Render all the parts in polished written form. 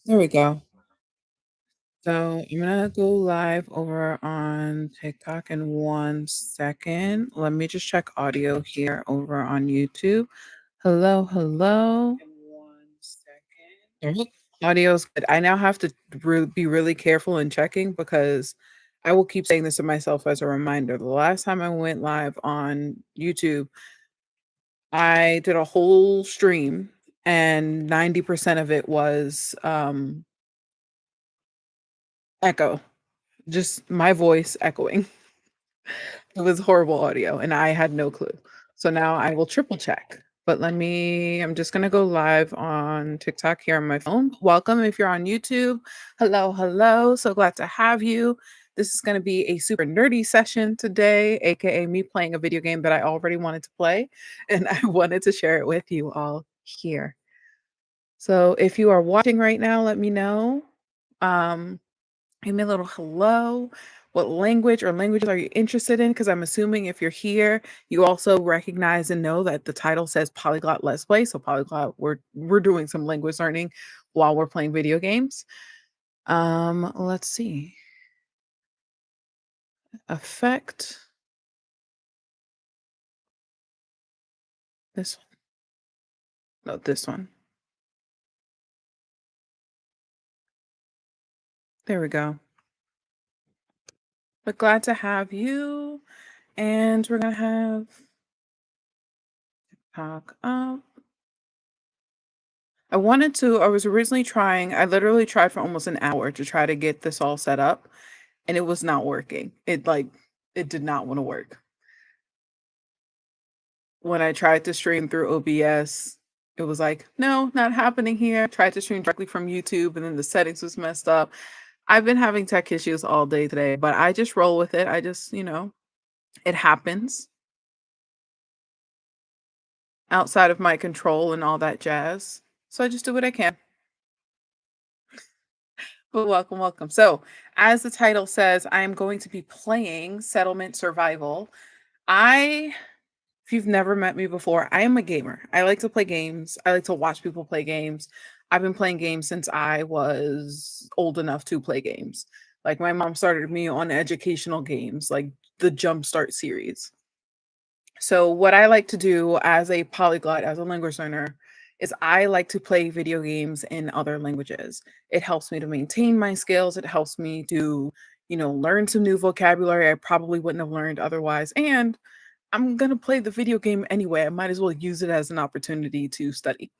There we go. So I'm gonna go live over on TikTok in 1 second. Let me just check audio here over on YouTube. Hello, hello. In 1 second. Audio's good. I now have to be really careful in checking because I will keep saying this to myself as a reminder. The last time I went live on YouTube, I did a whole stream and 90% of it was echo. Just my voice echoing. It was horrible audio, and I had no clue. So now I will triple check. But I'm just gonna go live on TikTok here on my phone. Welcome if you're on YouTube. Hello, hello. So glad to have you. This is gonna be a super nerdy session today, aka me playing a video game that I already wanted to play, and I wanted to share it with you all here. So if you are watching right now, let me know. Um, Give me a little hello. What language or languages are you interested in? Because I'm assuming if you're here, you also recognize and know that the title says Polyglot Let's Play. So Polyglot, we're doing some language learning while we're playing video games. Let's see. Effect. This one. No, this one. There we go. But glad to have you. And we're gonna have talk up. I was originally trying, I literally tried for almost an hour to try to get this all set up, and it was not working. It did not want to work. When I tried to stream through OBS, it was like, no, not happening here. Tried to stream directly from YouTube, and then the settings was messed up. I've been having tech issues all day today, but I just roll with it. It happens outside of my control and all that jazz. So I just do what I can. Well, welcome, welcome. So, as the title says, I am going to be playing Settlement Survival. If you've never met me before, I am a gamer. I like to play games. I like to watch people play games. I've been playing games since I was old enough to play games. Like my mom started me on educational games, like the Jumpstart series. So what I like to do as a polyglot, as a language learner, is I like to play video games in other languages. It helps me to maintain my skills. It helps me to, learn some new vocabulary I probably wouldn't have learned otherwise. And I'm gonna play the video game anyway. I might as well use it as an opportunity to study.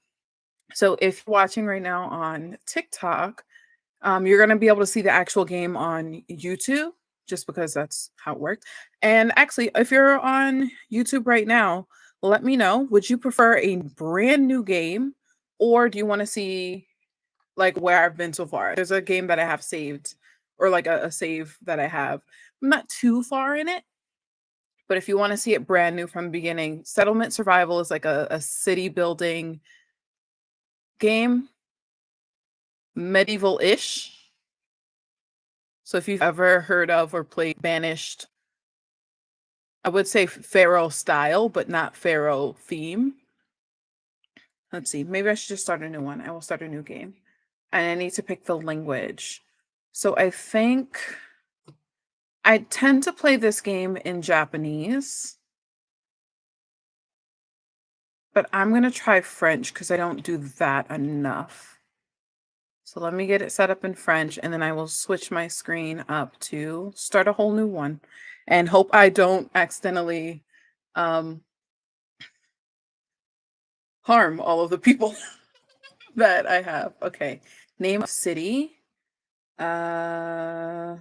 So if you're watching right now on TikTok, you're gonna be able to see the actual game on YouTube, just because that's how it worked. And actually, if you're on YouTube right now, let me know. Would you prefer a brand new game, or do you want to see like where I've been so far? There's a game that I have saved, or like a save that I have. I'm not too far in it, but if you wanna see it brand new from the beginning, Settlement Survival is like a city building game, medieval-ish. So if you've ever heard of or played Banished, I would say Pharaoh style, but not Pharaoh theme. Let's see, maybe I should just start a new one. I will start a new game. And I need to pick the language. So I think I tend to play this game in Japanese, but I'm gonna try French because I don't do that enough. So let me get it set up in French, and then I will switch my screen up to start a whole new one and hope I don't accidentally um, harm all of the people that I have. Okay. Name of city. Uh,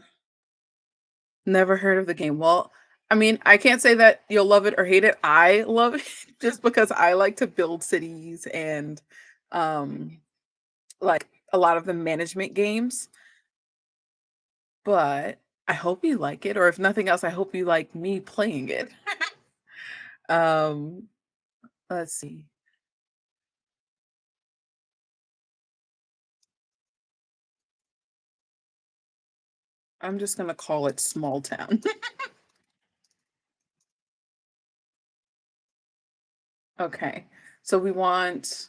Never heard of the game. Well, I mean, I can't say that you'll love it or hate it. I love it just because I like to build cities and um, like a lot of the management games. But I hope you like it, or if nothing else, I hope you like me playing it. Um, let's see. I'm just gonna call it small town. Okay. So we want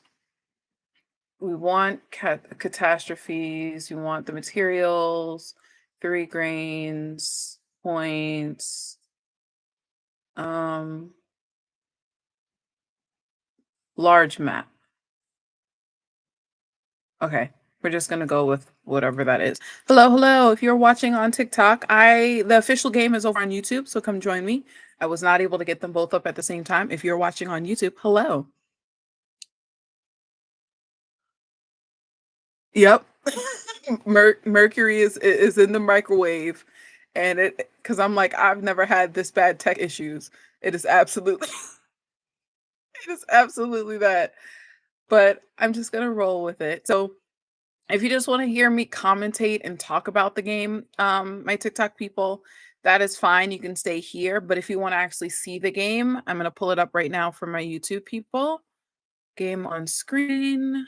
we want catastrophes, we want the materials, 3 grains, points, um, large map. Okay. We're just gonna go with whatever that is. Hello, hello. If you're watching on TikTok, the official game is over on YouTube, so come join me. I was not able to get them both up at the same time. If you're watching on YouTube, hello. Yep. Mercury is in the microwave, and it because I'm like, I've never had this bad tech issues. It is absolutely it is absolutely that. But I'm just gonna roll with it. So if you just want to hear me commentate and talk about the game, my TikTok people, that is fine. You can stay here. But if you want to actually see the game, I'm going to pull it up right now for my YouTube people. Game on screen.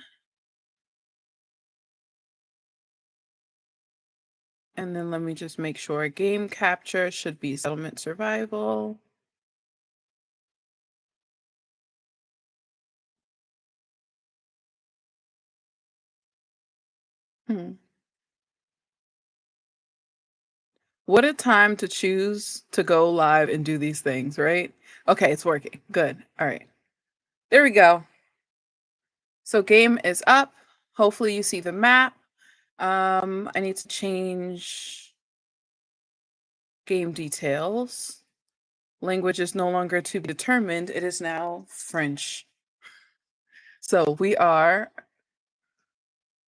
And then let me just make sure game capture should be settlement survival. Hmm. What a time to choose to go live and do these things, right? Okay, it's working. Good. All right. There we go. So game is up. Hopefully you see the map. I need to change game details. Language is no longer to be determined. It is now French. So we are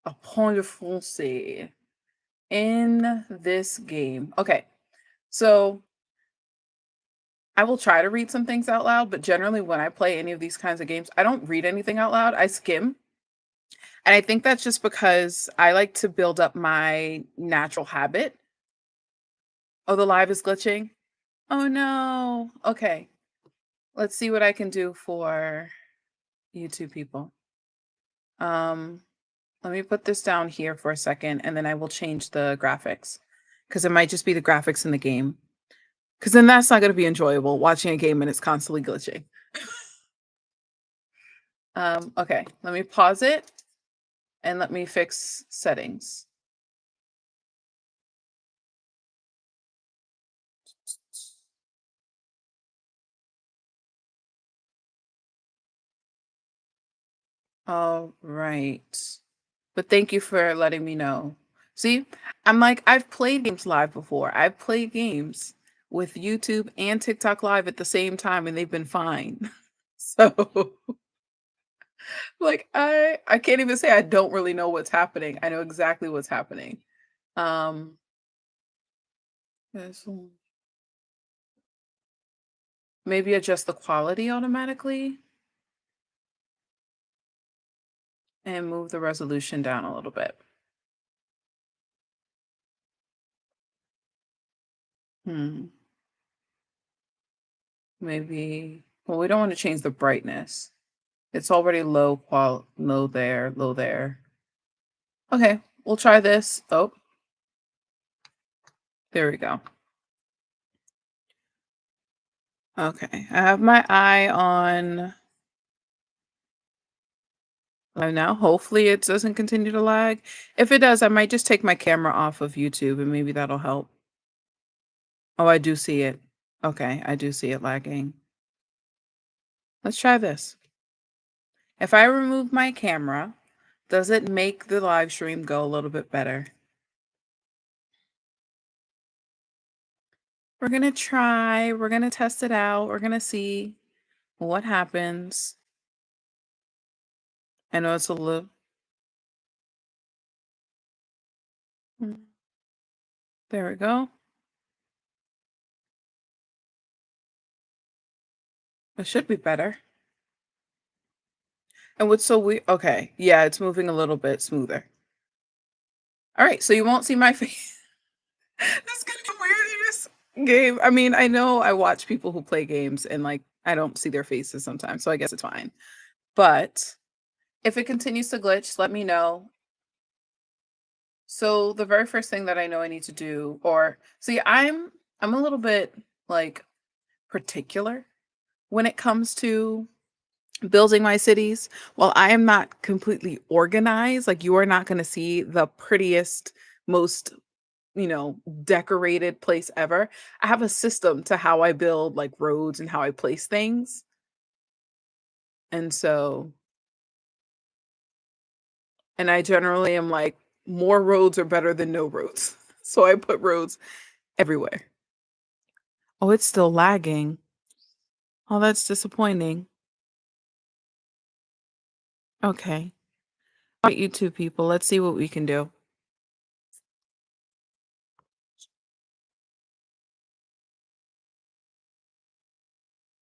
a point de français in this game. Okay. So I will try to read some things out loud, but generally when I play any of these kinds of games, I don't read anything out loud. I skim. And I think that's just because I like to build up my natural habit. Oh, the live is glitching. Oh no. Okay. Let's see what I can do for YouTube people. Um, Let me put this down here for a second and then I will change the graphics because it might just be the graphics in the game. Because then that's not going to be enjoyable watching a game and it's constantly glitching. Okay, let me pause it and let me fix settings. All right. But thank you for letting me know. See, I'm like, I've played games live before. I've played games with YouTube and TikTok live at the same time, and they've been fine. So, like, I can't even say I don't really know what's happening. I know exactly what's happening. Um, this one- maybe adjust the quality automatically and move the resolution down a little bit. Hmm. Maybe, well, we don't want to change the brightness. It's already low there, low there. Okay, we'll try this. Oh, there we go. Okay, I have my eye on now. Hopefully it doesn't continue to lag. If it does, I might just take my camera off of YouTube and maybe that'll help. Oh, I do see it. Okay, I do see it lagging. Let's try this. If I remove my camera, does it make the live stream go a little bit better? We're gonna try, we're gonna test it out, we're gonna see what happens. I know it's a little. There we go. It should be better. And what's so weird? Okay, yeah, it's moving a little bit smoother. All right, so you won't see my face. That's gonna be weird in this game. I mean, I know I watch people who play games and like I don't see their faces sometimes, so I guess it's fine. But if it continues to glitch, let me know. So the very first thing that I know I need to do, or see, I'm a little bit like particular when it comes to building my cities, while I am not completely organized, like you are not going to see the prettiest, most, decorated place ever. I have a system to how I build like roads and how I place things. And so, and I generally am like, more roads are better than no roads. So I put roads everywhere. Oh, it's still lagging. Oh, that's disappointing. Okay. All right, you two people, let's see what we can do.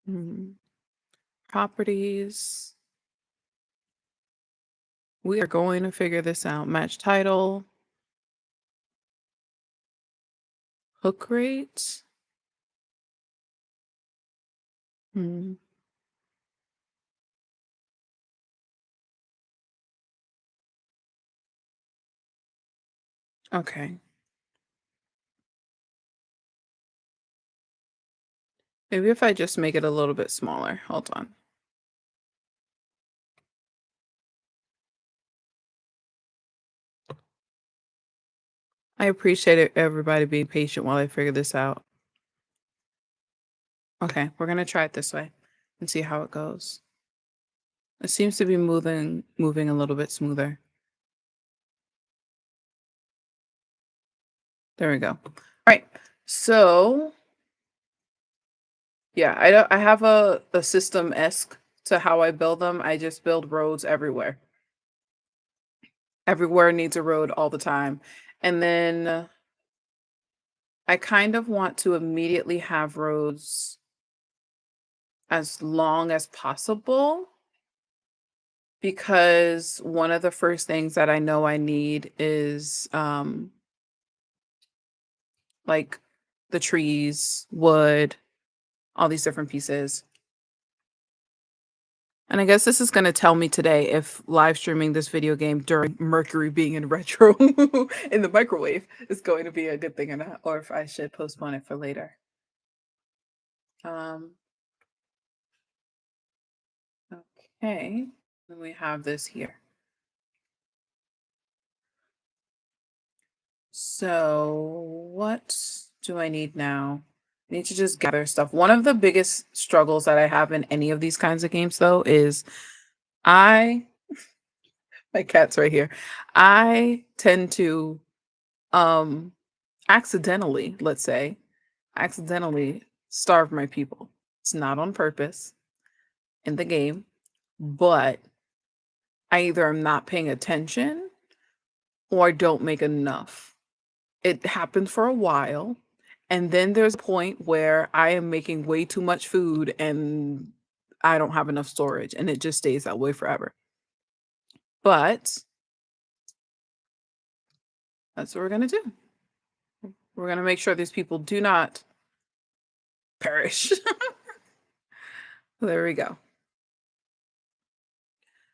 Mhm. Properties. We are going to figure this out. Match title, hook rate. Hmm. Okay. Maybe if I just make it a little bit smaller. Hold on. I appreciate it, everybody being patient while I figure this out. Okay, we're gonna try it this way and see how it goes. It seems to be moving a little bit smoother. There we go. All right. So yeah, I have a system esque to how I build them. I just build roads everywhere. Everywhere needs a road all the time. And then I kind of want to immediately have roads as long as possible because one of the first things that I know I need is like the trees, wood, all these different pieces. And I guess this is going to tell me today if live streaming this video game during Mercury being in retro in the microwave is going to be a good thing or not, or if I should postpone it for later. Um, okay, then we have this here. So what do I need now? I need to just gather stuff. One of the biggest struggles that I have in any of these kinds of games though is I my cat's right here. I tend to um accidentally, let's say, accidentally starve my people. It's not on purpose in the game, but I either am not paying attention or I don't make enough. It happens for a while. And then there's a point where I am making way too much food and I don't have enough storage and it just stays that way forever. But that's what we're going to do. We're going to make sure these people do not perish. There we go.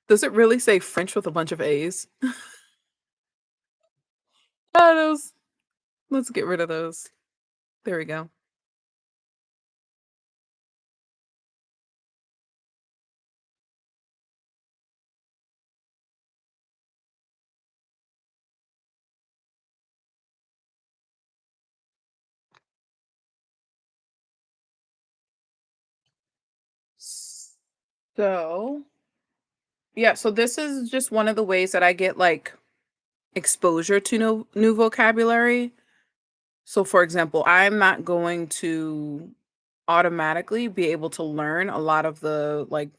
Does it really say French with a bunch of A's? Ah, those. Let's get rid of those. There we go. So, yeah, so this is just one of the ways that I get like exposure to new vocabulary. So, for example, I'm not going to automatically be able to learn a lot of the like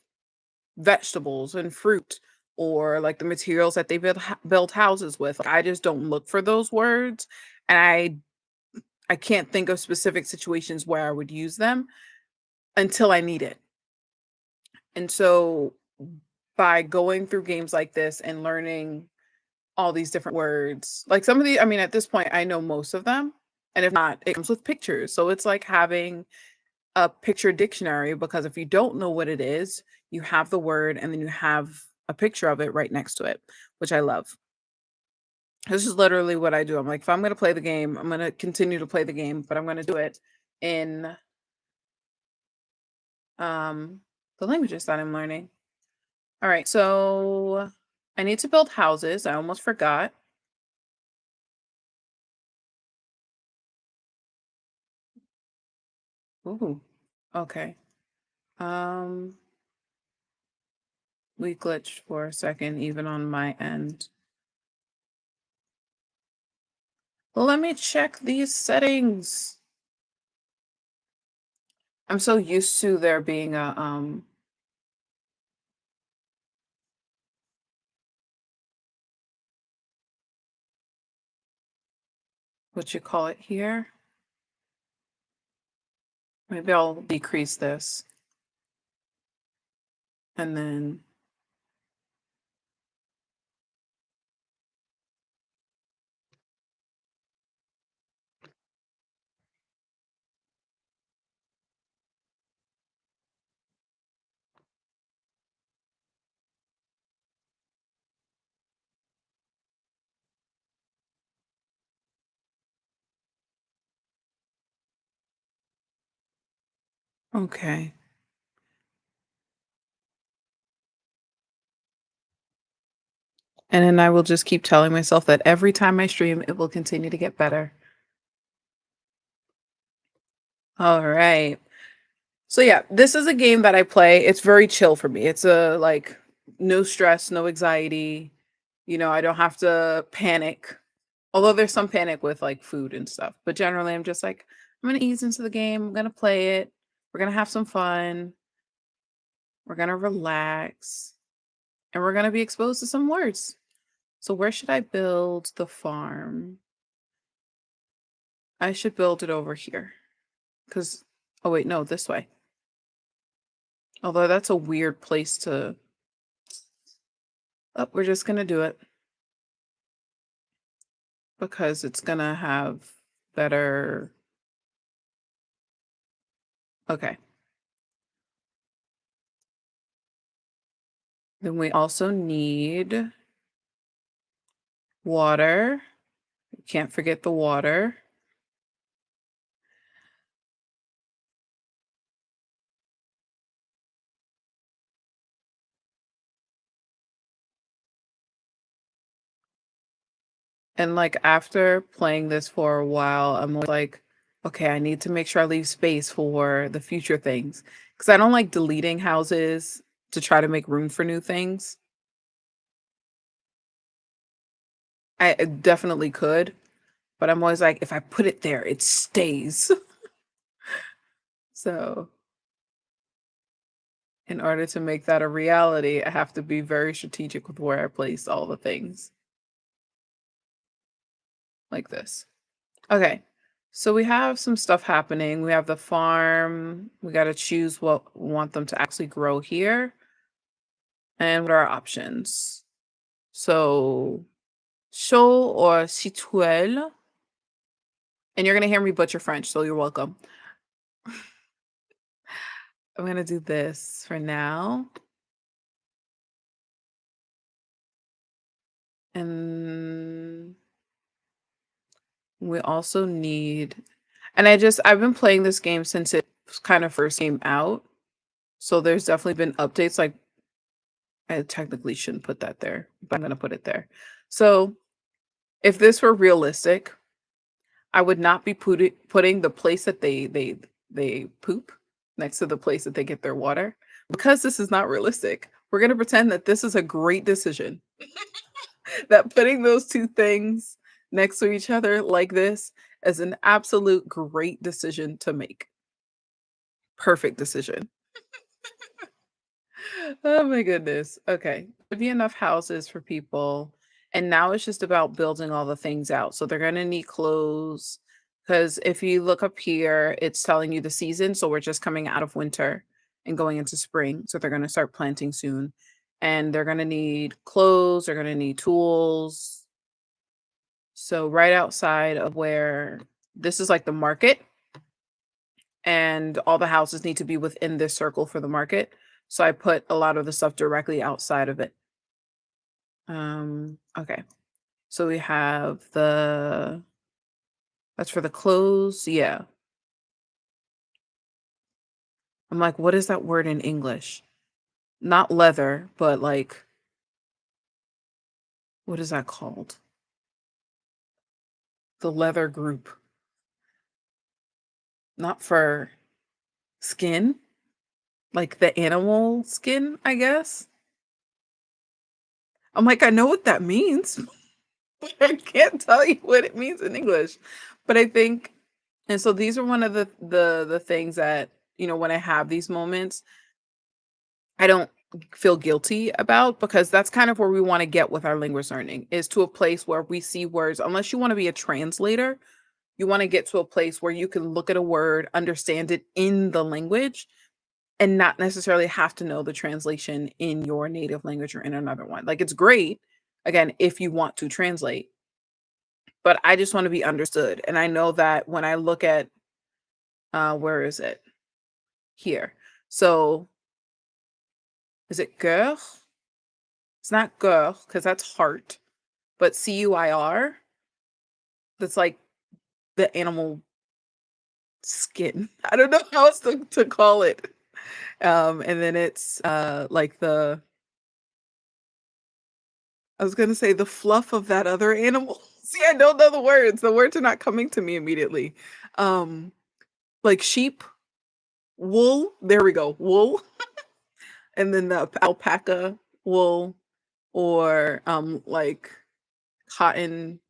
vegetables and fruit or like the materials that they build houses with. Like, I just don't look for those words, and I can't think of specific situations where I would use them until I need it. And so by going through games like this and learning all these different words, like some of the, I mean, at this point, I know most of them. And if not, it comes with pictures. So it's like having a picture dictionary because if you don't know what it is, you have the word and then you have a picture of it right next to it, which I love. This is literally what I do. I'm like, if I'm going to play the game, I'm going to continue to play the game, but I'm going to do it in um the languages that I'm learning. All right. So I need to build houses. I almost forgot. Ooh. Okay. Um, we glitched for a second, even on my end. Let me check these settings. I'm so used to there being a what you call it here. Maybe I'll decrease this and then okay. And then I will just keep telling myself that every time I stream, it will continue to get better. All right. So yeah, this is a game that I play. It's very chill for me. It's a like no stress, no anxiety. I don't have to panic. Although there's some panic with like food and stuff, but generally I'm just like I'm going to ease into the game. I'm going to play it. We're going to have some fun. We're going to relax and we're going to be exposed to some words. So where should I build the farm? I should build it over here. Cuz oh wait, no, this way. Although that's a weird place to oh, we're just going to do it because it's going to have better okay. Then we also need water. Can't forget the water. And like after playing this for a while, I'm always like, okay, I need to make sure I leave space for the future things. Because I don't like deleting houses to try to make room for new things. I definitely could, but I'm always like, if I put it there, it stays. So in order to make that a reality, I have to be very strategic with where I place all the things like this. Okay. So we have some stuff happening. We have the farm. We got to choose what we want them to actually grow here. And what are our options? So chaud or cituel. And you're going to hear me butcher French, so you're welcome. I'm going to do this for now. And we also need, and I've been playing this game since it kind of first came out. So there's definitely been updates. Like I technically shouldn't put that there, but I'm going to put it there. So if this were realistic, I would not be putting the place that they poop next to the place that they get their water because this is not realistic. We're going to pretend that this is a great decision. That putting those two things next to each other like this is an absolute great decision to make. Perfect decision. Oh my goodness. Okay. There'd be enough houses for people. And now it's just about building all the things out. So they're going to need clothes. Because if you look up here, it's telling you the season. So we're just coming out of winter and going into spring. So they're going to start planting soon. And they're going to need clothes. They're going to need tools. So right outside of where this is like the market. And all the houses need to be within this circle for the market. So I put a lot of the stuff directly outside of it. Okay. So we have that's for the clothes. Yeah. I'm like, what is that word in English? not leather, but like what is that called? The leather group, not fur, skin, like the animal skin, I guess. I'm like, I know what that means, but I can't tell you what it means in English. But I think, and so these are one of the things that, when I have these moments, I don't feel guilty about, because that's kind of where we want to get with our language learning, is to a place where we see words, unless you want to be a translator, you want to get to a place where you can look at a word, understand it in the language, and not necessarily have to know the translation in your native language or in another one. Like, it's great, again, if you want to translate, but I just want to be understood. And I know that when I look at, where is it? Here. So is it cœur? It's not cœur because that's heart, but CUIR, that's like the animal skin. I don't know how else to call it. And then it's like I was gonna say the fluff of that other animal. See, I don't know the words. The words are not coming to me immediately. Um, like sheep, wool. There we go, wool, and then the alpaca wool, or like cotton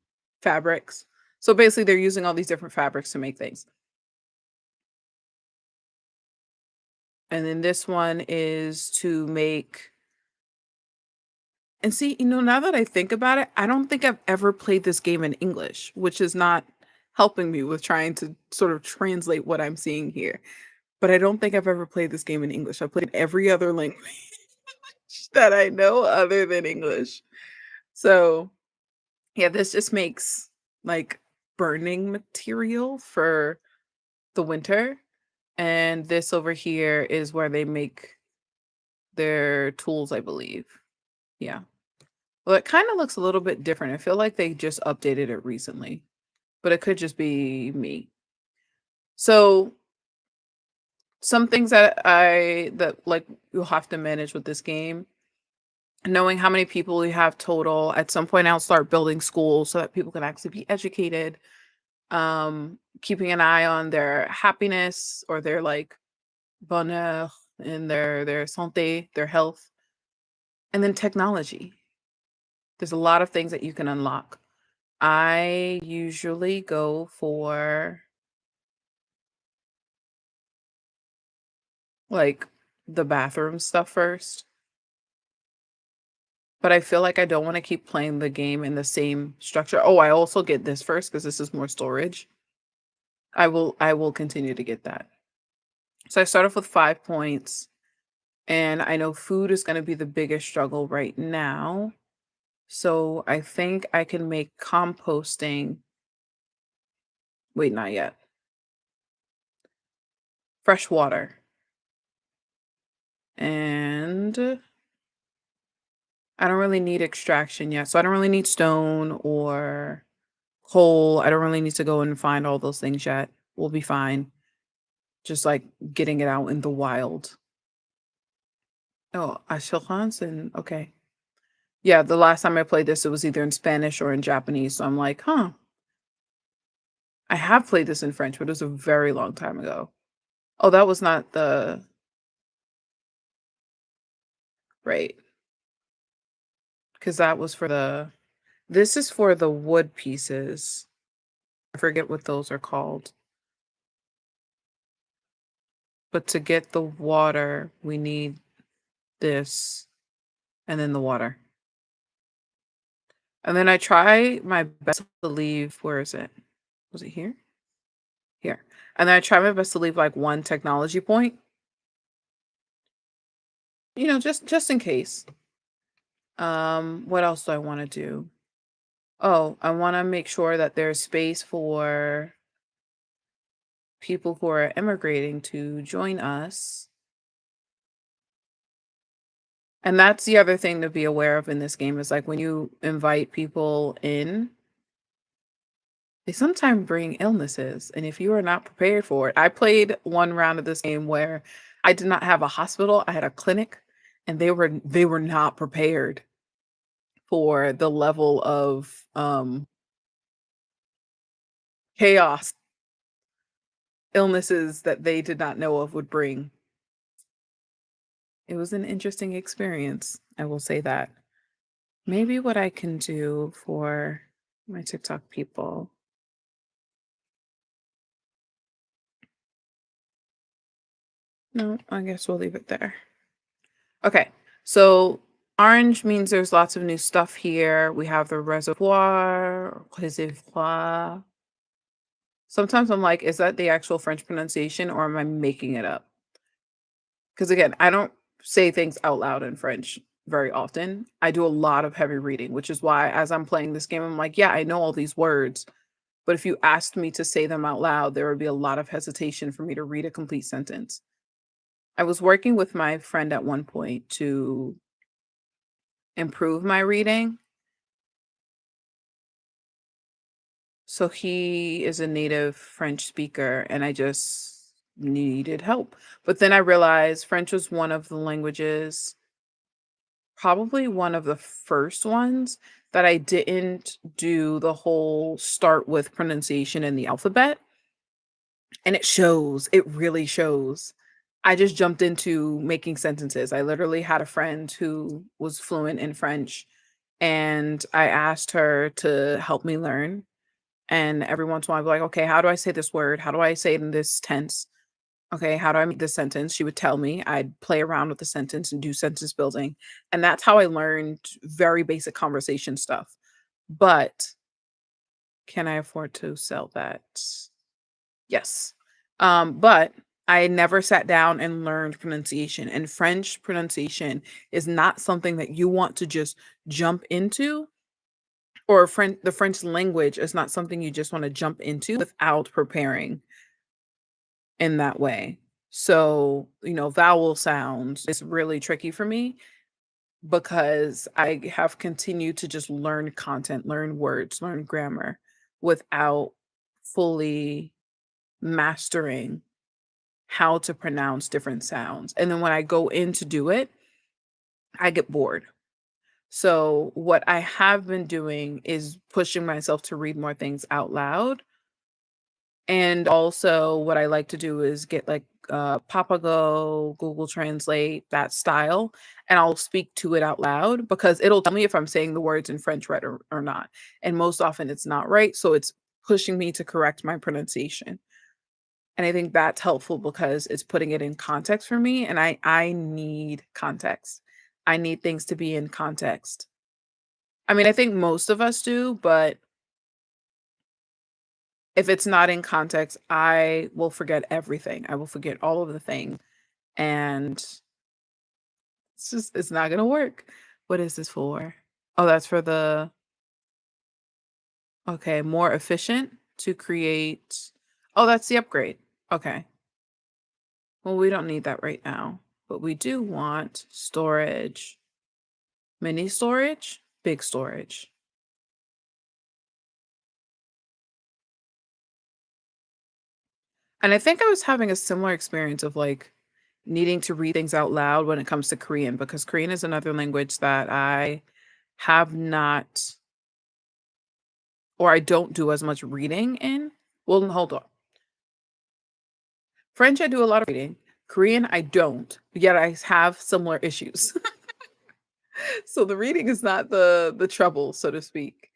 fabrics. So basically, they're using all these different fabrics to make things. And then this one is to make, and see, now that I think about it, I don't think I've ever played this game in English, which is not helping me with trying to sort of translate what I'm seeing here. But I don't think I've ever played this game in English. I've played every other language that I know other than English. So, yeah, this just makes like burning material for the winter. And this over here is where they make their tools, I believe. Yeah. Well, it kind of looks a little bit different. I feel like they just updated it recently, but it could just be me. So, some things that like you'll have to manage with this game, knowing how many people you have total. At some point, I'll start building schools so that people can actually be educated. Keeping an eye on their happiness, or their like bonheur, and their santé, their health, and then technology. There's a lot of things that you can unlock. I usually go for like the bathroom stuff first, but I feel like I don't want to keep playing the game in the same structure. Oh, I also get this first because this is more storage. I will continue to get that. So I start off with 5 points, and I know food is going to be the biggest struggle right now. So I think I can make composting. Wait, not yet. Fresh water. And I don't really need extraction yet. So I don't really need stone or coal. I don't really need to go and find all those things yet. We'll be fine. Just like getting it out in the wild. Oh, assurance, and okay. Yeah, the last time I played this, it was either in Spanish or in Japanese. So I'm like, huh, I have played this in French, but it was a very long time ago. Oh, that was not the right, because that was for the, this is for the wood pieces. I forget what those are called. But to get the water, we need this, and then the water. And then I try my best to leave, where is it? Was it here? Here. And then I try my best to leave like one technology point, just in case. What else do I want to do? Oh, I want to make sure that there's space for people who are immigrating to join us. And that's the other thing to be aware of in this game, is like when you invite people in, they sometimes bring illnesses, and if you are not prepared for it, I played one round of this game where I did not have a hospital, I had a clinic, and they were not prepared for the level of chaos illnesses that they did not know of would bring. It was an interesting experience, I will say that. Maybe what I can do for my TikTok people. No, I guess we'll leave it there. Okay. So orange means there's lots of new stuff here. We have the reservoir. Sometimes I'm like, is that the actual French pronunciation or am I making it up? Because again, I don't say things out loud in French very often. I do a lot of heavy reading, which is why as I'm playing this game, I'm like, yeah, I know all these words. But if you asked me to say them out loud, there would be a lot of hesitation for me to read a complete sentence. I was working with my friend at one point to improve my reading. So he is a native French speaker, and I just needed help. But then I realized French was one of the languages, probably one of the first ones that I didn't do the whole start with pronunciation in the alphabet. And it shows, it really shows. I just jumped into making sentences. I literally had a friend who was fluent in French, and I asked her to help me learn. And every once in a while, I'd be like, okay, how do I say this word? How do I say it in this tense? Okay, how do I make this sentence? She would tell me. I'd play around with the sentence and do sentence building. And that's how I learned very basic conversation stuff. But can I afford to sell that? Yes. But I never sat down and learned pronunciation. And French pronunciation is not something that you want to just jump into, or the French language is not something you just want to jump into without preparing in that way. So, vowel sounds is really tricky for me because I have continued to just learn content, learn words, learn grammar without fully mastering how to pronounce different sounds. And then when I go in to do it, I get bored. So, what I have been doing is pushing myself to read more things out loud. And also, what I like to do is get like Papago, Google Translate, that style, and I'll speak to it out loud because it'll tell me if I'm saying the words in French right or not. And most often it's not right. So, it's pushing me to correct my pronunciation. And I think that's helpful because it's putting it in context for me, and I need context. I need things to be in context. I mean, I think most of us do, but if it's not in context, I will forget everything. I will forget all of the things, and it's not gonna work. What is this for? Oh, that's for the okay, more efficient to create. Oh, that's the upgrade. Okay. Well, we don't need that right now, but we do want storage, mini storage, big storage. And I think I was having a similar experience of like needing to read things out loud when it comes to Korean because Korean is another language that I have not, or I don't do as much reading in. Well, hold on. French, I do a lot of reading. Korean, I don't, yet I have similar issues. So the reading is not the trouble, so to speak.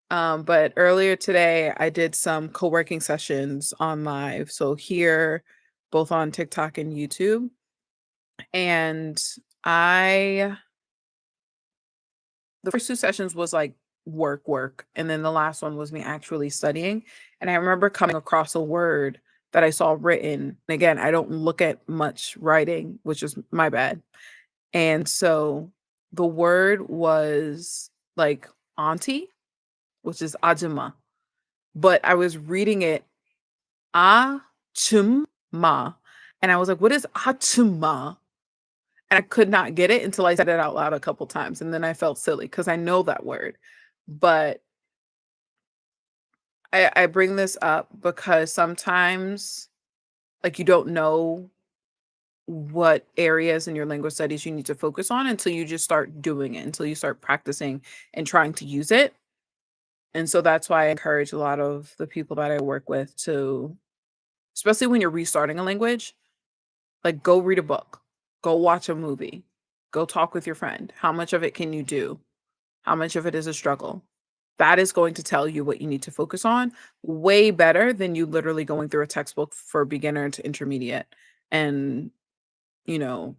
But earlier today, I did some co-working sessions on live. So here, both on TikTok and YouTube. And I, the first two sessions was like work. And then the last one was me actually studying. And I remember coming across a word that I saw written. And again, I don't look at much writing, which is my bad. And so the word was like auntie, which is ajima. But I was reading it "Ah-chum-ma," and I was like, "What is "Ah-chum-ma"?" And I could not get it until I said it out loud a couple times, and then I felt silly because I know that word. But I bring this up because sometimes, like, you don't know what areas in your language studies you need to focus on until you just start doing it, until you start practicing and trying to use it. And so that's why I encourage a lot of the people that I work with to, especially when you're restarting a language, like go read a book, go watch a movie, go talk with your friend. How much of it can you do? How much of it is a struggle? That is going to tell you what you need to focus on way better than you literally going through a textbook for beginner to intermediate and, you know,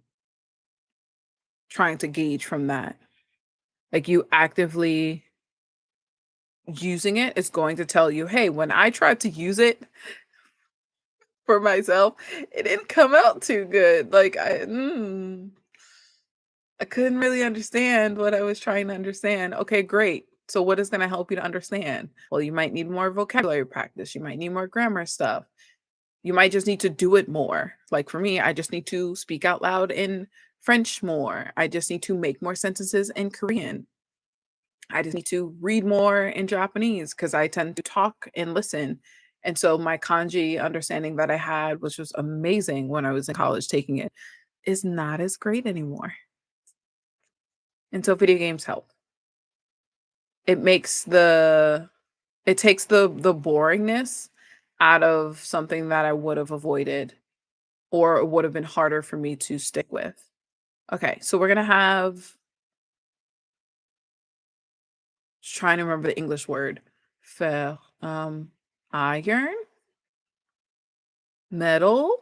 trying to gauge from that. Like you actively using it is going to tell you, hey, when I tried to use it for myself, it didn't come out too good. Like I couldn't really understand what I was trying to understand. Okay, great. So what is going to help you to understand? Well, you might need more vocabulary practice. You might need more grammar stuff. You might just need to do it more. Like for me, I just need to speak out loud in French more. I just need to make more sentences in Korean. I just need to read more in Japanese because I tend to talk and listen. And so my kanji understanding that I had, which was amazing when I was in college taking it, is not as great anymore. And so video games help. It makes it takes the boringness out of something that I would have avoided or it would have been harder for me to stick with. Okay, so we're gonna have trying to remember the English word. Fer, iron, metal,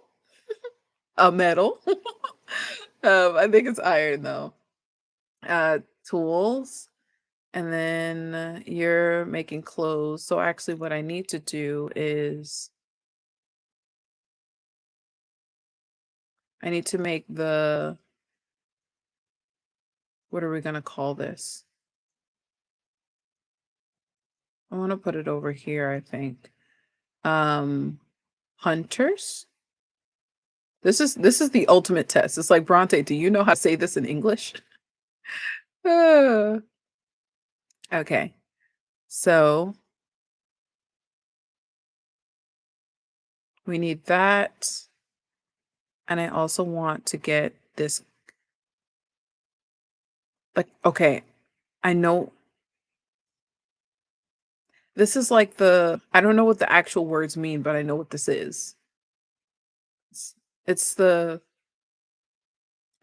a metal. I think it's iron though. Tools, and then you're making clothes. So actually, what I need to do is I need to make what are we gonna call this? I want to put it over here, I think. Um, hunters. This is the ultimate test. It's like Bronte, do you know how to say this in English? Uh, okay. So we need that. And I also want to get this like okay, I know this is like I don't know what the actual words mean, but I know what this is. It's I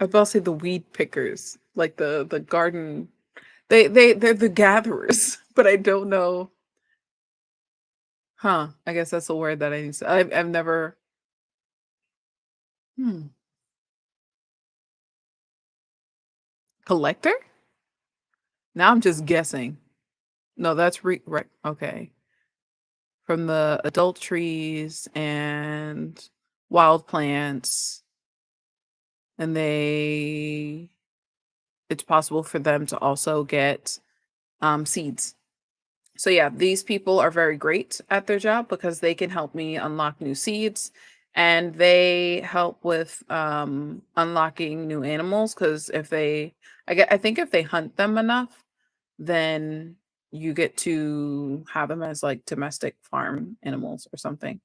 was about to say the weed pickers, like the garden. They're the gatherers, but I don't know. Huh? I guess that's a word that I need to. I've never. Hmm. Collector? Now I'm just guessing. No, that's right. Okay, from the adult trees and wild plants, and it's possible for them to also get seeds. So yeah, these people are very great at their job because they can help me unlock new seeds and they help with unlocking new animals because I think if they hunt them enough, then you get to have them as like domestic farm animals or something.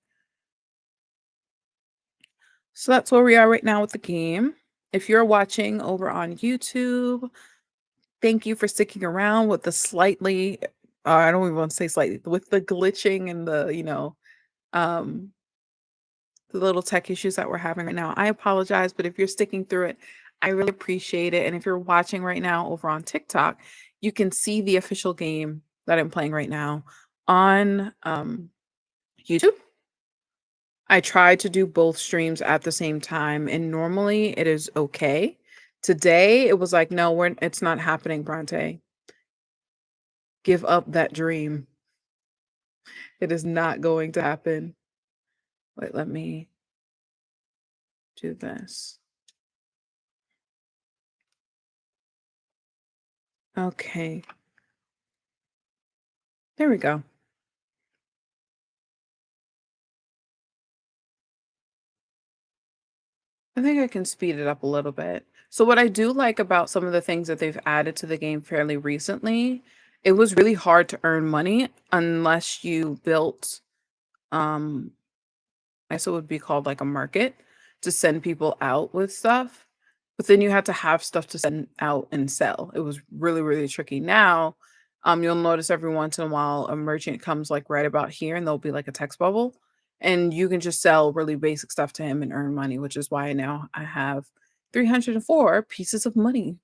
So that's where we are right now with the game. If you're watching over on YouTube, thank you for sticking around with the slightly I don't even want to say slightly, with the glitching and um, the little tech issues that we're having right now. I apologize, but if you're sticking through it, I really appreciate it. And if you're watching right now over on TikTok, you can see the official game that I'm playing right now on YouTube. I try to do both streams at the same time, and normally it is okay. Today it was like, no, it's not happening, Bronte. Give up that dream. It is not going to happen. Wait, let me do this. Okay. There we go. I think I can speed it up a little bit. So what I do like about some of the things that they've added to the game fairly recently, it was really hard to earn money unless you built um I guess it would be called like a market. to send people out with stuff, but then you had to have stuff to send out and sell. It was really, really tricky. Now, you'll notice every once in a while a merchant comes like right about here and there'll be like a text bubble and you can just sell really basic stuff to him and earn money, which is why now I have 304 pieces of money.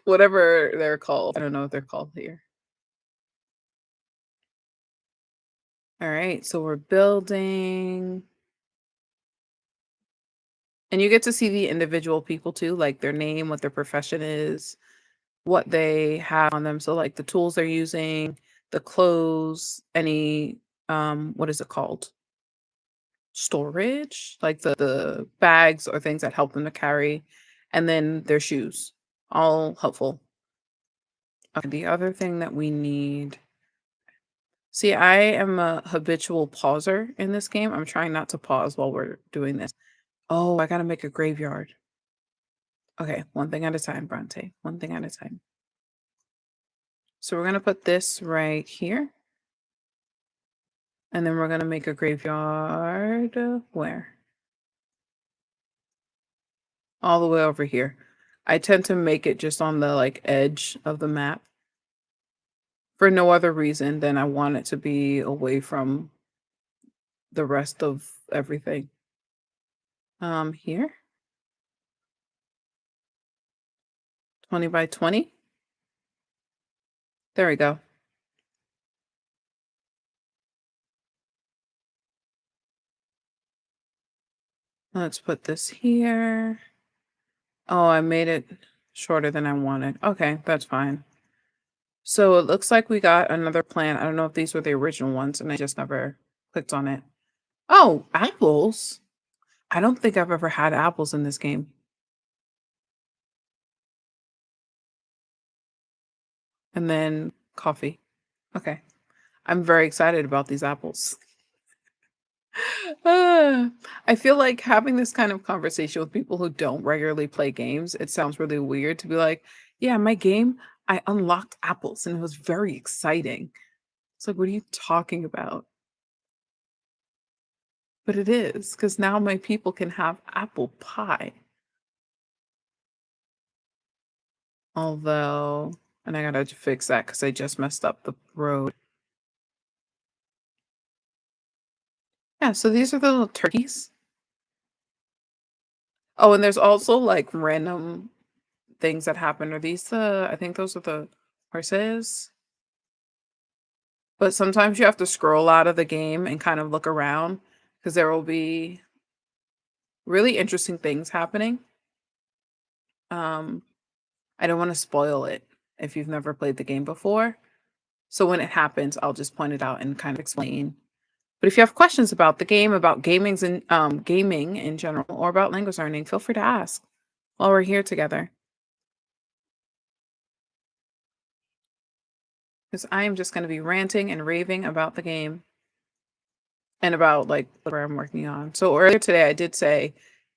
Whatever they're called. I don't know what they're called here. All right, so we're building. And you get to see the individual people too, like their name, what their profession is, what they have on them. So like the tools they're using, the clothes, any what is it called? Storage, like the bags or things that help them to carry, and then their shoes. All helpful. Okay, the other thing that we need. See, I am a habitual pauser in this game. I'm trying not to pause while we're doing this. Oh, I gotta make a graveyard. Okay, one thing at a time, Bronte. One thing at a time. So we're gonna put this right here, and then we're gonna make a graveyard. Where? All the way over here. I tend to make it just on the like edge of the map for no other reason than I want it to be away from the rest of everything. Here, 20 by 20. There we go. Let's put this here. Oh, I made it shorter than I wanted. Okay, that's fine. So it looks like we got another plant. I don't know if these were the original ones and I just never clicked on it. Oh, apples. I don't think I've ever had apples in this game. And then coffee. Okay. I'm very excited about these apples. Ah, I feel like having this kind of conversation with people who don't regularly play games, it sounds really weird to be like, yeah, my game, I unlocked apples and it was very exciting. It's like, what are you talking about? But it is, because now my people can have apple pie. Although, and I gotta fix that because I just messed up the road. Yeah, so these are the little turkeys. Oh, and there's also like random things that happen. Are these I think those are the horses. But sometimes you have to scroll out of the game and kind of look around because there will be really interesting things happening. Um, I don't want to spoil it if you've never played the game before. So when it happens, I'll just point it out and kind of explain. But if you have questions about the game, about gaming in general, or about language learning, feel free to ask while we're here together. Because I am just going to be ranting and raving about the game and about like where I'm working on. So earlier today, I did say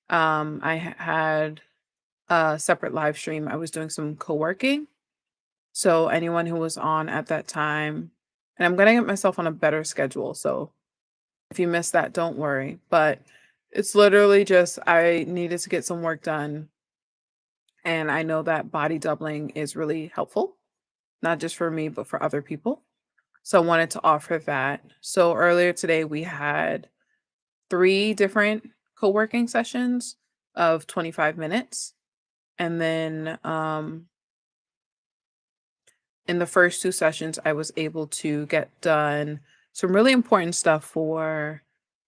had a separate live stream. I was doing some co-working. So anyone who was on at that time, and I'm going to get myself on a better schedule. So if you missed that, don't worry. But it's literally just I needed to get some work done. And I know that body doubling is really helpful, not just for me, but for other people. So I wanted to offer that. So earlier today, we had 3 different co-working sessions of 25 minutes. And then in the first 2 sessions, I was able to get done some really important stuff for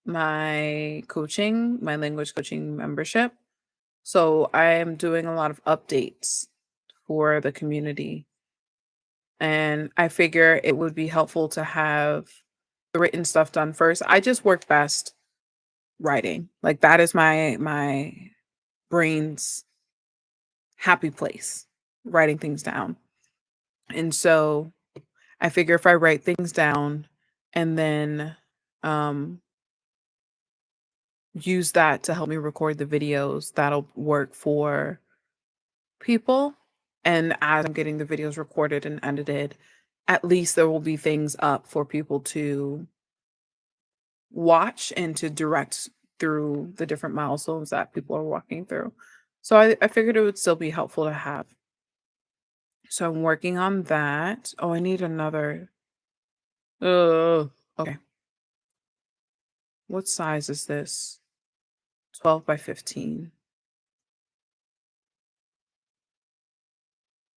my coaching, my language coaching membership. So I am doing a lot of updates for the community. And I figure it would be helpful to have the written stuff done first. I just work best writing. Like that is my brain's happy place, writing things down. And so I figure if I write things down and then um use that to help me record the videos, that'll work for people. And as I'm getting the videos recorded and edited, at least there will be things up for people to watch and to direct through the different milestones that people are walking through. So I figured it would still be helpful to have. So I'm working on that. Oh, I need another. Okay. What size is this? 12 by 15.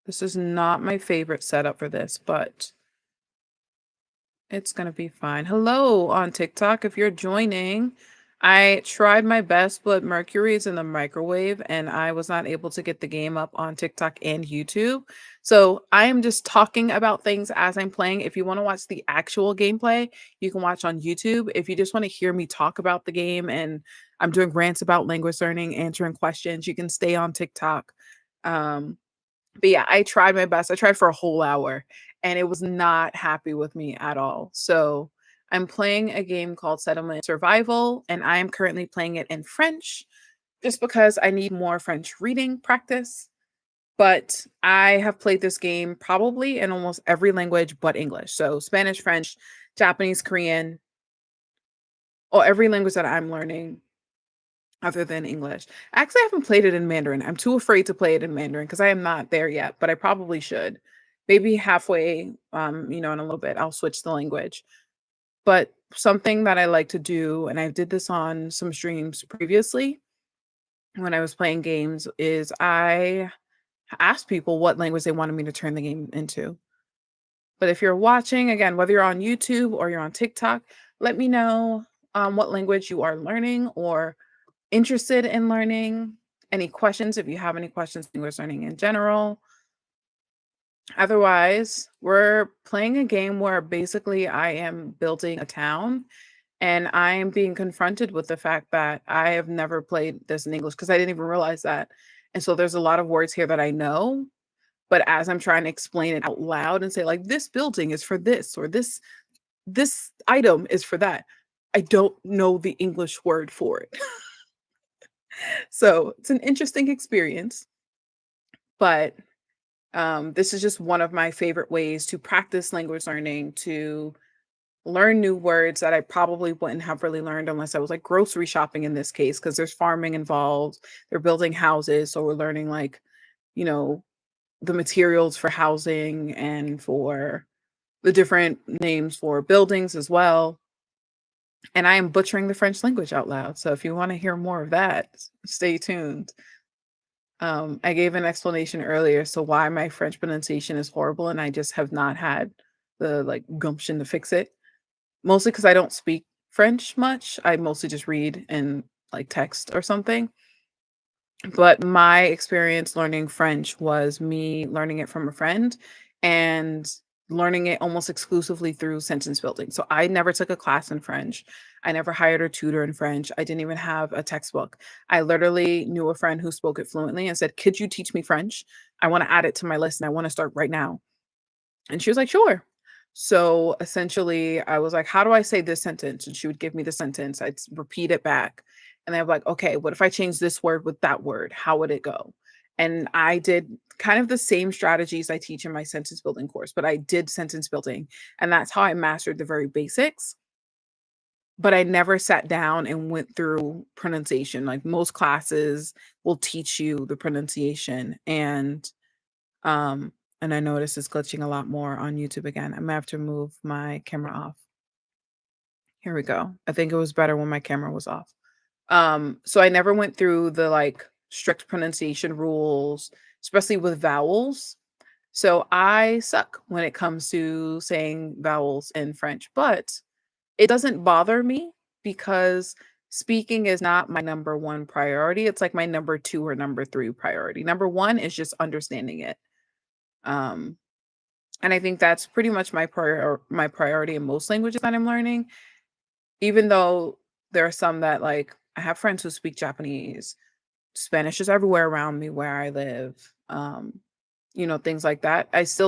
This is not my favorite setup for this, but it's gonna be fine. Hello on TikTok if you're joining. I tried my best, but Mercury is in the microwave and I was not able to get the game up on TikTok and YouTube. So I am just talking about things as I'm playing. If you want to watch the actual gameplay, you can watch on YouTube. If you just want to hear me talk about the game and I'm doing rants about language learning, answering questions, you can stay on TikTok. Um, but yeah, I tried my best. I tried for a whole hour and it was not happy with me at all. So I'm playing a game called Settlement Survival and I am currently playing it in French just because I need more French reading practice. But I have played this game probably in almost every language but English. So Spanish, French, Japanese, Korean, or every language that I'm learning other than English. Actually, I haven't played it in Mandarin. I'm too afraid to play it in Mandarin because I am not there yet, but I probably should. Maybe halfway, in a little bit, I'll switch the language. But something that I like to do, and I did this on some streams previously when I was playing games, is I asked people what language they wanted me to turn the game into. But if you're watching, again, whether you're on YouTube or you're on TikTok, let me know what language you are learning or interested in learning. Any questions, if you have any questions, English learning in general. Otherwise, we're playing a game where basically I am building a town and I am being confronted with the fact that I have never played this in English because I didn't even realize that. And so there's a lot of words here that I know, but as I'm trying to explain it out loud and say like this building is for this or this item is for that, I don't know the English word for it. So it's an interesting experience, but this is just one of my favorite ways to practice language learning, to learn new words that I probably wouldn't have really learned unless I was like grocery shopping in this case, because there's farming involved. They're building houses. So we're learning like, you know, the materials for housing and for the different names for buildings as well. And I am butchering the French language out loud. So if you want to hear more of that, stay tuned. I gave an explanation earlier, so why my French pronunciation is horrible, and I just have not had the like gumption to fix it. Mostly because I don't speak French much. I mostly just read and like text or something. But my experience learning French was me learning it from a friend and learning it almost exclusively through sentence building. So I never took a class in French. I never hired a tutor in French. I didn't even have a textbook. I literally knew a friend who spoke it fluently and said, "Could you teach me French? I want to add it to my list and I want to start right now." And she was like, "Sure." So essentially, I was like, "How do I say this sentence?" And she would give me the sentence. Repeat it back. And I'm like, "Okay, what if I change this word with that word? How would it go?" And I did kind of the same strategies I teach in my sentence building course, but I did sentence building. And that's how I mastered the very basics. But I never sat down and went through pronunciation. Like most classes will teach you the pronunciation. Um, and I notice it's glitching a lot more on YouTube again. I'm gonna have to move my camera off. Here we go. I think it was better when my camera was off. So I never went through the like strict pronunciation rules, especially with vowels. So I suck when it comes to saying vowels in French, but it doesn't bother me because speaking is not my number one priority. It's like my number two or number three priority. Number one is just understanding it. Um, And I think that's pretty much my priority in most languages that I'm learning, even though there are some that like I have friends who speak Japanese. Spanish is everywhere around me where I live. Things like that. I just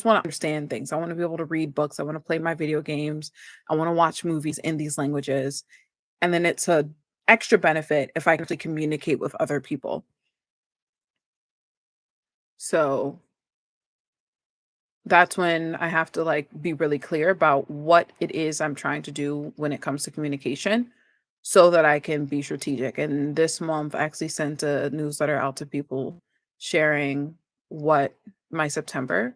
want to understand things. I want to be able to read books. I want to play my video games. I want to watch movies in these languages. And then it's a extra benefit if I can actually communicate with other people. So that's when I have to like be really clear about what it is I'm trying to do when it comes to communication. so that I can be strategic. And this month, I actually sent a newsletter out to people sharing what my September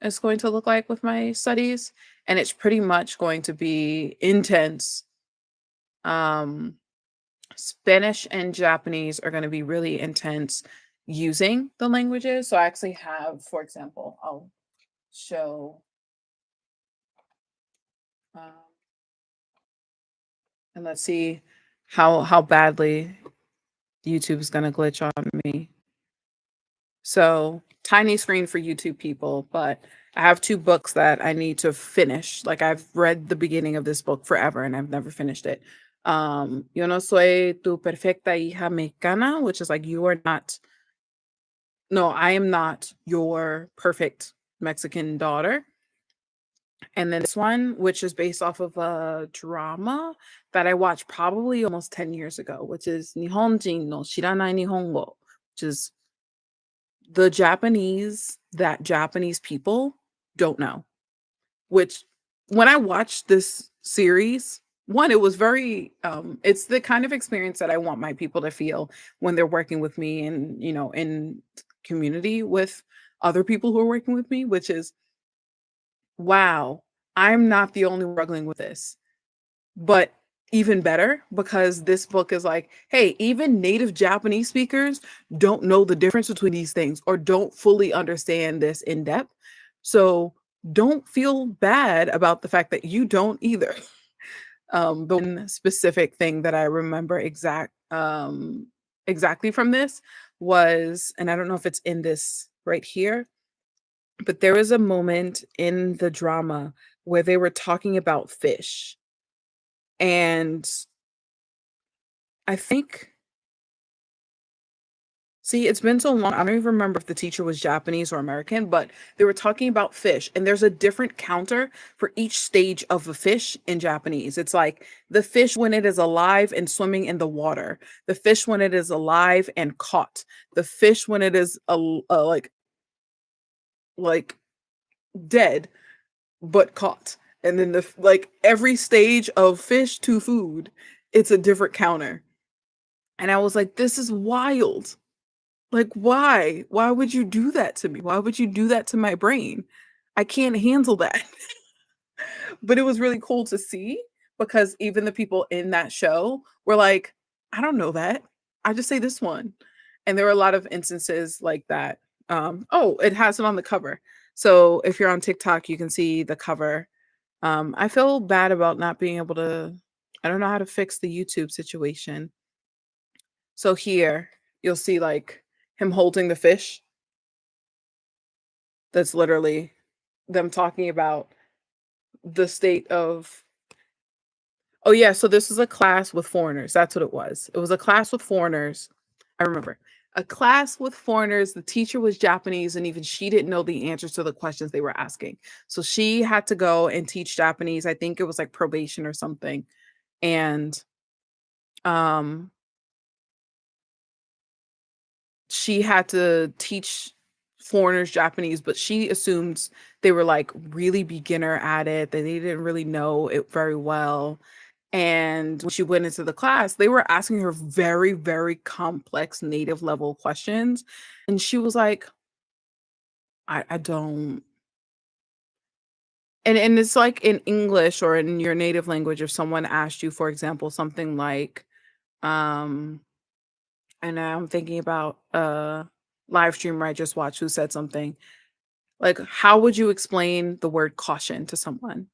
is going to look like with my studies. And it's pretty much going to be intense. Um, Spanish and Japanese are going to be really intense using the languages. So I actually have, for example, I'll show, um, and let's see how badly YouTube is going to glitch on me. So tiny screen for YouTube people, but I have two books that I need to finish. Like I've read the beginning of this book forever and I've never finished it. Yo no soy tu perfecta hija mexicana, which is like you are not, no, I am not your perfect Mexican daughter. And then this one, which is based off of a drama that I watched probably almost 10 years ago, which is Nihonjin no Shiranai Nihongo, which is the Japanese that Japanese people don't know. Which when I watched this series, one, it was very it's the kind of experience that I want my people to feel when they're working with me and, in community with other people who are working with me, which is, wow, I'm not the only one struggling with this. But even better, because this book is like, hey, even native Japanese speakers don't know the difference between these things or don't fully understand this in depth. So don't feel bad about the fact that you don't either. The one specific thing that I remember exactly from this was, and I don't know if it's in this right here, but there was a moment in the drama where they were talking about fish. And I think, see, it's been so long, I don't even remember if the teacher was Japanese or American, but they were talking about fish, and there's a different counter for each stage of a fish in Japanese. It's like the fish when it is alive and swimming in the water, the fish when it is alive and caught, the fish when it is like dead but caught, and then like every stage of fish to food, it's a different counter. And I was like, this is wild. Like, why? Why would you do that to me? Why would you do that to my brain? I can't handle that. But it was really cool to see because even the people in that show were like, I don't know that. I just say this one. And there were a lot of instances like that. Oh, it has it on the cover. So if you're on TikTok, you can see the cover. I feel bad about not being able to, I don't know how to fix the YouTube situation. So here you'll see like him holding the fish. That's literally them talking about the state of, oh yeah, so this is a class with foreigners. That's what it was. It was a class with foreigners. I remember. A class with foreigners. The teacher was Japanese and even she didn't know the answers to the questions they were asking. So she had to go and teach Japanese. I think it was like probation or something. And um she had to teach foreigners Japanese, but she assumed they were like really beginner at it, that they didn't really know it very well. And when she went into the class, they were asking her very, very complex native level questions. And she was like, I don't. And it's like in English or in your native language, if someone asked you, for example, something like, um, and I'm thinking about a live streamer I just watched who said something. Like, how would you explain the word caution to someone?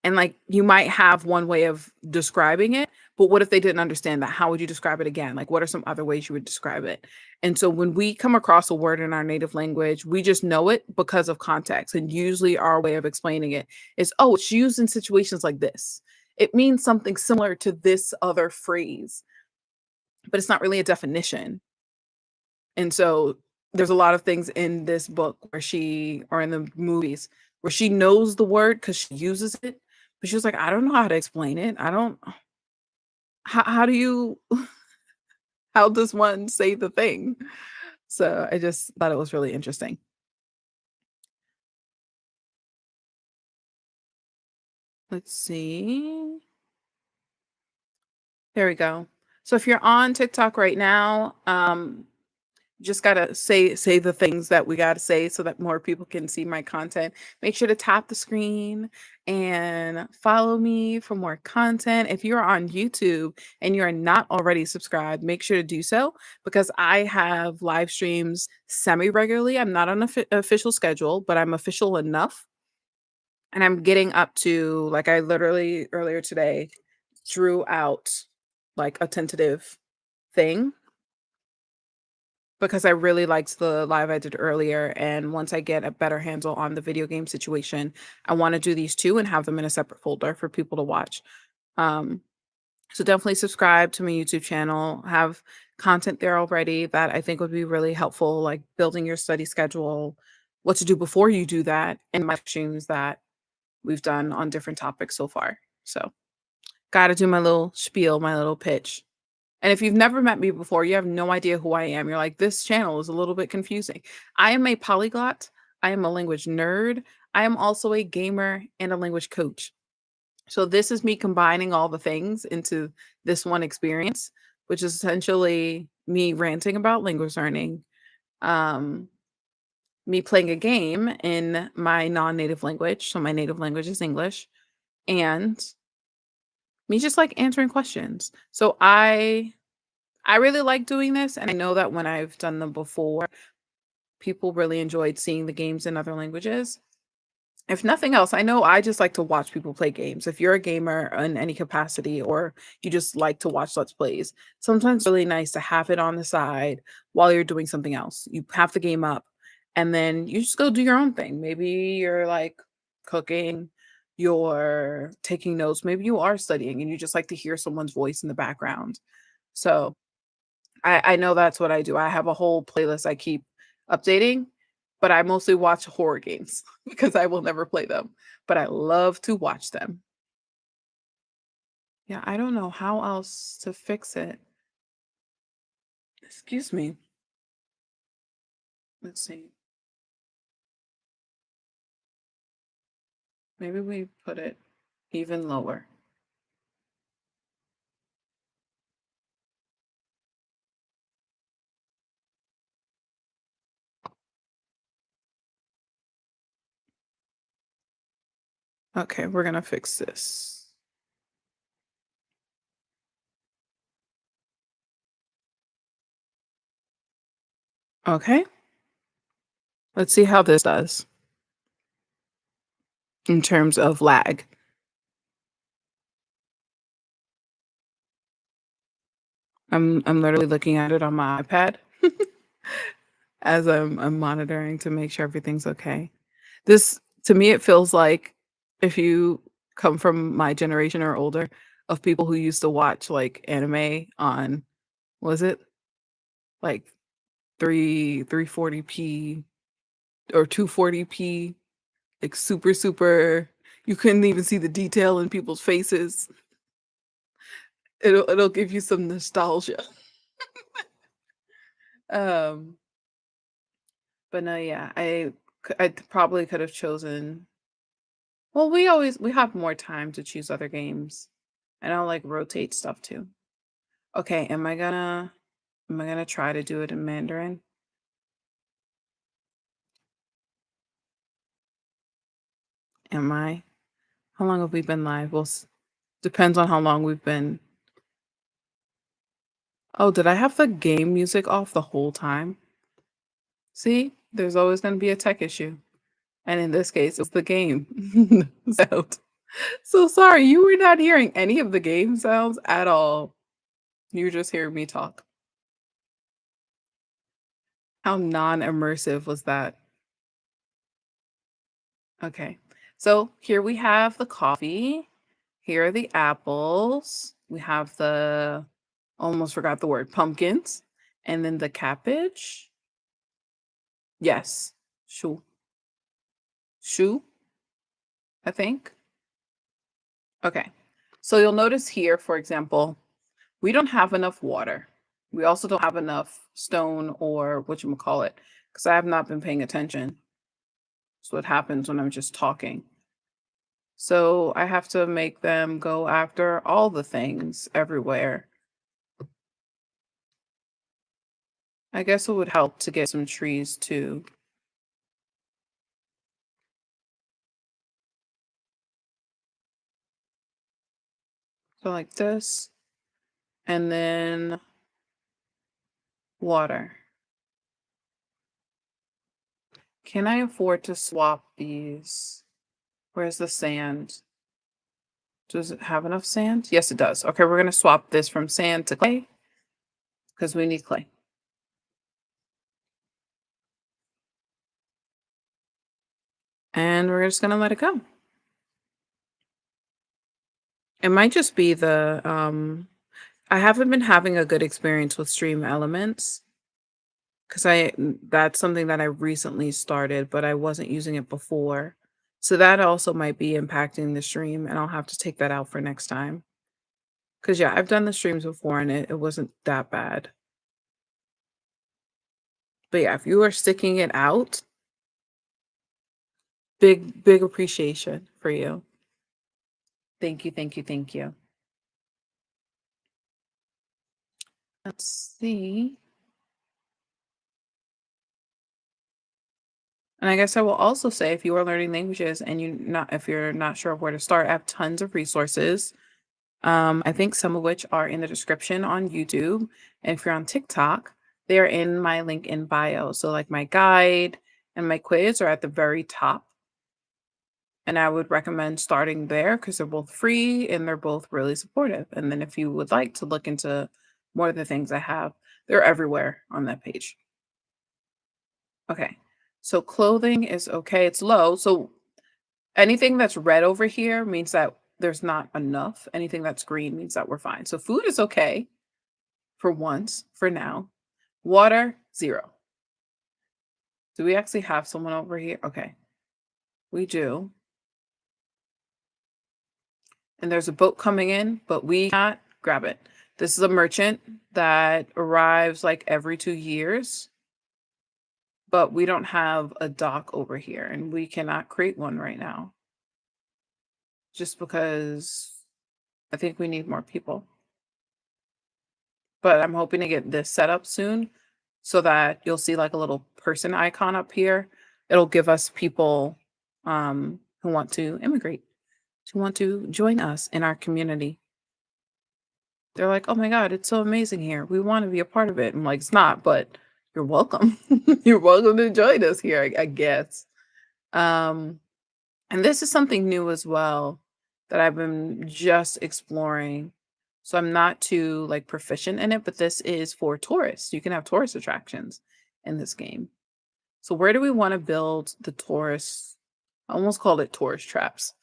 And like, you might have one way of describing it, but what if they didn't understand that? How would you describe it again? Like, what are some other ways you would describe it? And so when we come across a word in our native language, we just know it because of context. And usually our way of explaining it is, oh, it's used in situations like this. It means something similar to this other phrase, but it's not really a definition. And so there's a lot of things in this book where she, or in the movies, where she knows the word because she uses it, but she was like, I don't know how to explain it. I don't, how do you, how does one say the thing? So I just thought it was really interesting. Let's see. There we go. So if you're on TikTok right now, just gotta say the things that we gotta say so that more people can see my content. Make sure to tap the screen and follow me for more content. If you're on YouTube and you are not already subscribed, make sure to do so because I have live streams semi regularly. I'm not on official schedule, but I'm official enough. And I'm getting up to, like, I literally earlier today drew out like a tentative thing because I really liked the live I did earlier, and once I get a better handle on the video game situation, I wanna do these 2 and have them in a separate folder for people to watch. Um, so definitely subscribe to my YouTube channel, have content there already that I think would be really helpful, like building your study schedule, what to do before you do that, and my streams that we've done on different topics so far. So, gotta do my little spiel, my little pitch. And if you've never met me before, you have no idea who I am. You're like, this channel is a little bit confusing. I am a polyglot. I am a language nerd. I am also a gamer and a language coach. So this is me combining all the things into this one experience, which is essentially me ranting about language learning, um, me playing a game in my non-native language. So my native language is English, and me just like answering questions. So I really like doing this, and I know that when I've done them before, people really enjoyed seeing the games in other languages. If nothing else, I know I just like to watch people play games. If you're a gamer in any capacity or you just like to watch Let's Plays, sometimes it's really nice to have it on the side while you're doing something else. You have the game up and then you just go do your own thing. Maybe you're like cooking, you're taking notes, maybe you are studying and you just like to hear someone's voice in the background. So I know that's what I do. I have a whole playlist I keep updating, but I mostly watch horror games because I will never play them, but I love to watch them. Yeah, I don't know how else to fix it. Excuse me. Let's see. Maybe we put it even lower. Okay, we're gonna fix this. Okay, let's see how this does in terms of lag. I'm literally looking at it on my iPad as I'm monitoring to make sure everything's okay. This to me, it feels like if you come from my generation or older of people who used to watch, like, anime on was it, like, 340p or 240p, like, super you couldn't even see the detail in people's faces. It'll give you some nostalgia. Um, but no, yeah, I probably could have chosen well, we have more time to choose other games, and I'll, like, rotate stuff too. Okay, am I gonna try to do it in Mandarin? Am I? How long have we been live? Well, depends on how long we've been. Oh, did I have the game music off the whole time? See, there's always gonna be a tech issue, and in this case, it's the game sound. So sorry, you were not hearing any of the game sounds at all. You were just hearing me talk. How non-immersive was that? Okay. So here we have the coffee. Here are the apples. We have the almost forgot the word pumpkins. And then the cabbage. Yes. Shu. Shu, I think. Okay. So you'll notice here, for example, we don't have enough water. We also don't have enough stone or what you call it, because I have not been paying attention. That's what happens when I'm just talking. So I have to make them go after all the things everywhere. I guess it would help to get some trees too. So like this, and then water. Can I afford to swap these? Where's the sand? Does it have enough sand? Yes, it does. Okay, we're gonna swap this from sand to clay because we need clay. And we're just gonna let it go. It might just be I haven't been having a good experience with Stream Elements because that's something that I recently started, but I wasn't using it before. So that also might be impacting the stream, and I'll have to take that out for next time. Cause yeah, I've done the streams before and it wasn't that bad. But yeah, if you are sticking it out, big appreciation for you. Thank you, thank you, thank you. Let's see. And I guess I will also say if you are learning languages and if you're not sure where to start, I have tons of resources. I think some of which are in the description on YouTube. And if you're on TikTok, they're in my link in bio. So like my guide and my quiz are at the very top. And I would recommend starting there because they're both free and they're both really supportive. And then if you would like to look into more of the things I have, they're everywhere on that page. Okay. So clothing is okay. It's low. So anything that's red over here means that there's not enough. Anything that's green means that we're fine. So food is okay for once, for now. Water, 0. Do we actually have someone over here? Okay. We do. And there's a boat coming in, but we can't grab it. This is a merchant that arrives like every 2 years, but we don't have a dock over here and we cannot create one right now just because I think we need more people. But I'm hoping to get this set up soon so that you'll see like a little person icon up here. It'll give us people who want to immigrate, who want to join us in our community. They're like, "Oh my god, it's so amazing here. We want to be a part of it." I'm like, "It's not, but you're welcome. You're welcome to join us here, I guess." Um, and this is something new as well that I've been just exploring. So I'm not too like proficient in it, but this is for tourists. You can have tourist attractions in this game. So where do we want to build the tourist? I almost called it tourist traps.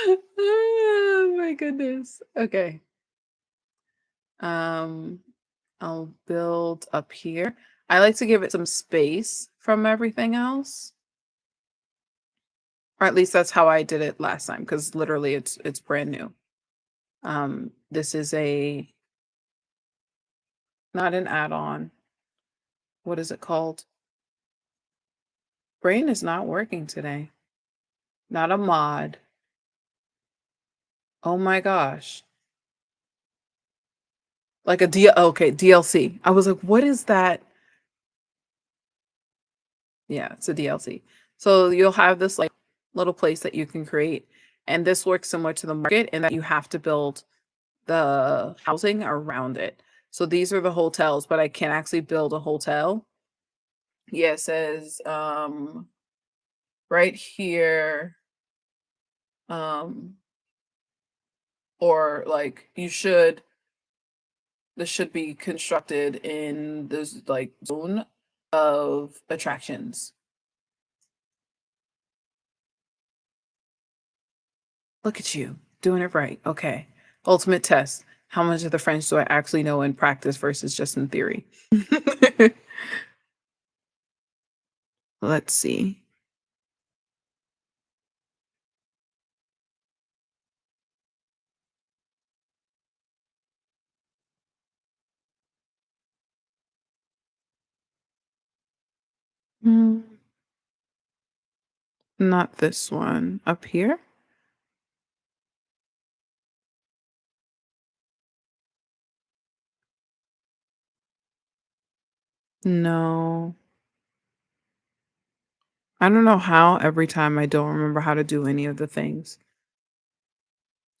Oh my goodness. Okay. Um, I'll build up here. I like to give it some space from everything else. Or at least that's how I did it last time, because literally it's brand new. This is a not an add-on. What is it called? Brain is not working today. Not a mod. Oh my gosh. Like a D okay, DLC. I was like, what is that? Yeah, it's a DLC. So you'll have this like little place that you can create. And this works similar to the market in that you have to build the housing around it. So these are the hotels, but I can't actually build a hotel. Yeah, it says right here, um, or like this should be constructed in this like zone of attractions. Look at you doing it right. Okay. Ultimate test. How much of the French do I actually know in practice versus just in theory? Let's see. Mm, Not this one. Up here? No. I don't know how every time I don't remember how to do any of the things.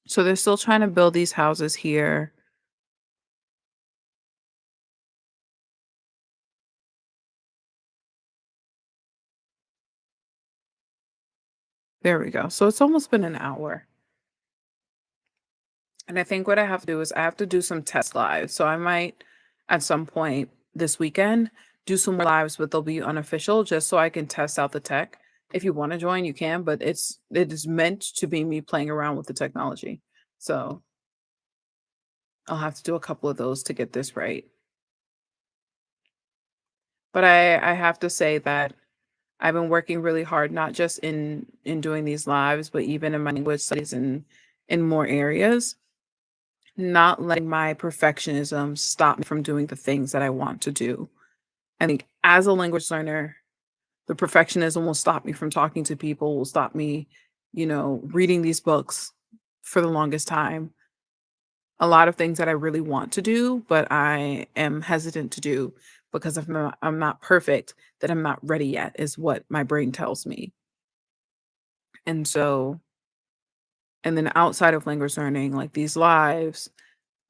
So they're still trying to build these houses here. There we go. So it's almost been an hour. And I think what I have to do is I have to do some test lives. So I might at some point this weekend do some more lives, but they'll be unofficial just so I can test out the tech. If you want to join, you can, but it is meant to be me playing around with the technology. So I'll have to do a couple of those to get this right. But I have to say that I've been working really hard, not just in doing these lives, but even in my language studies and in more areas, not letting my perfectionism stop me from doing the things that I want to do. I think as a language learner, the perfectionism will stop me from talking to people, will stop me, reading these books for the longest time. A lot of things that I really want to do, but I am hesitant to do because I'm not perfect, that I'm not ready yet, is what my brain tells me. And so, and then outside of language learning, like these lives,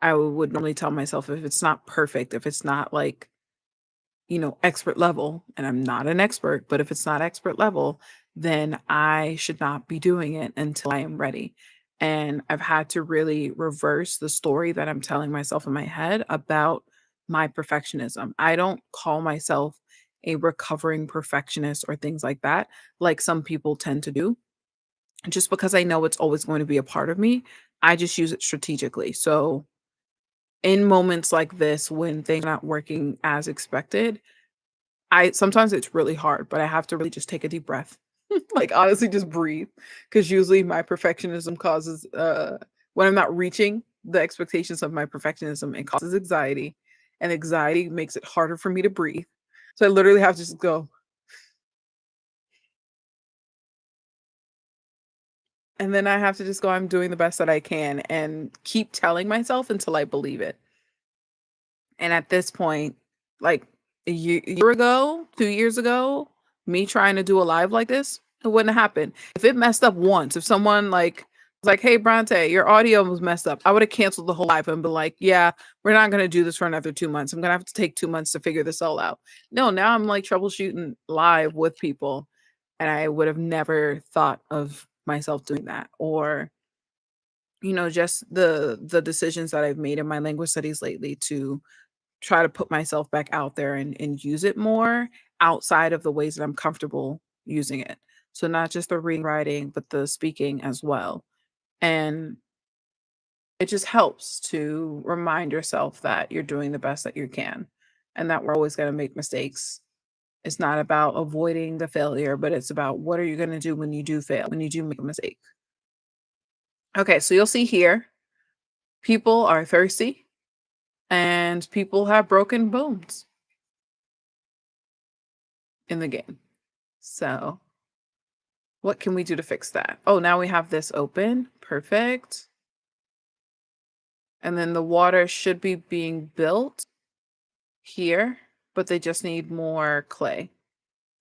I would normally tell myself if it's not perfect, if it's not like, expert level, and I'm not an expert, but if it's not expert level, then I should not be doing it until I am ready. And I've had to really reverse the story that I'm telling myself in my head about my perfectionism. I don't call myself a recovering perfectionist or things like some people tend to do. Just because I know it's always going to be a part of me, I just use it strategically. So, in moments like this, when things are not working as expected, I sometimes it's really hard, but I have to really just take a deep breath. Like, honestly, just breathe. Because usually my perfectionism causes, when I'm not reaching the expectations of my perfectionism, it causes anxiety, and anxiety makes it harder for me to breathe. So I literally have to just go, and then I have to just go, "I'm doing the best that I can," and keep telling myself until I believe it. And at this point, like a year ago, 2 years ago, me trying to do a live like this, it wouldn't have happened. If it messed up once, if someone was like, "Hey, Bronte, your audio was messed up," I would have canceled the whole live and be like, "Yeah, we're not going to do this for another 2 months. I'm going to have to take 2 months to figure this all out." No, now I'm like troubleshooting live with people. And I would have never thought of myself doing that. Or, just the decisions that I've made in my language studies lately to try to put myself back out there and use it more outside of the ways that I'm comfortable using it. So not just the reading, writing, but the speaking as well. And it just helps to remind yourself that you're doing the best that you can and that we're always going to make mistakes. It's not about avoiding the failure, but it's about what are you going to do when you do fail, when you do make a mistake. Okay, so you'll see here people are thirsty and people have broken bones in the game. So what can we do to fix that? Oh, now we have this open. Perfect. And then the water should be being built here, but they just need more clay.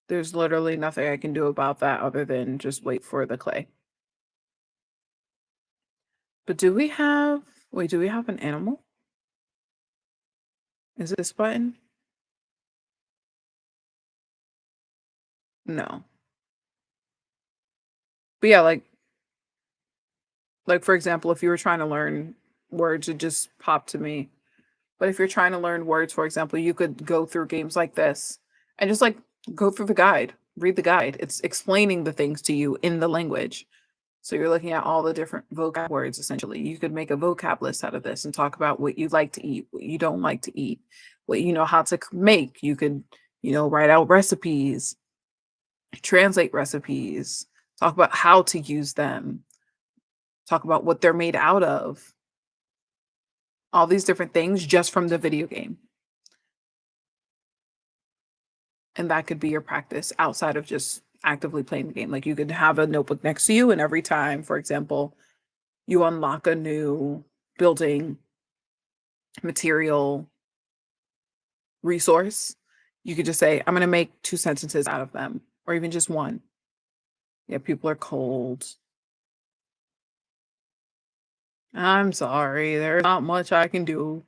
There's literally nothing I can do about that other than just wait for the clay. But do we have an animal? Is it this button? No. But yeah, like for example, if you were trying to learn words, it just popped to me. But if you're trying to learn words, for example, you could go through games like this and just like go through the guide, read the guide. It's explaining the things to you in the language. So you're looking at all the different vocab words essentially. You could make a vocab list out of this and talk about what you like to eat, what you don't like to eat, what you know how to make. You could, write out recipes, translate recipes, talk about how to use them, talk about what they're made out of, all these different things just from the video game. And that could be your practice outside of just actively playing the game. Like you could have a notebook next to you, and every time, for example, you unlock a new building, material, resource, you could just say, I'm going to make 2 sentences out of them, or even just one. Yeah, people are cold. I'm sorry. There's not much I can do.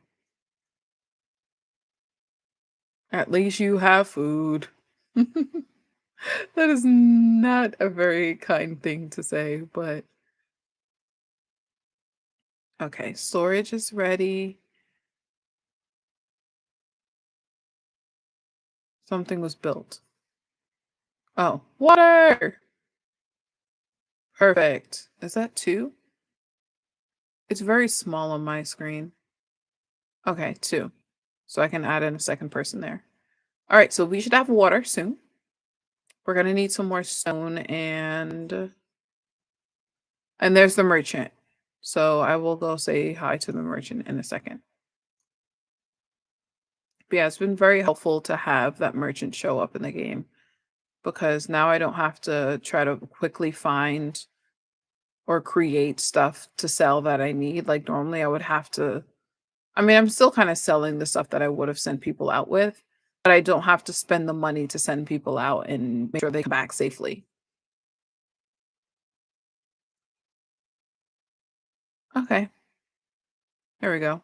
At least you have food. That is not a very kind thing to say, but okay, storage is ready. Something was built. Oh, water! Perfect. Is that two? It's very small on my screen. Okay, two. So I can add in a second person there. All right, so we should have water soon. We're gonna need some more stone and there's the merchant. So I will go say hi to the merchant in a second. But yeah, it's been very helpful to have that merchant show up in the game because now I don't have to try to quickly find or create stuff to sell that I need. Like normally I would have to, I mean, I'm still kind of selling the stuff that I would have sent people out with, but I don't have to spend the money to send people out and make sure they come back safely. Okay, there we go.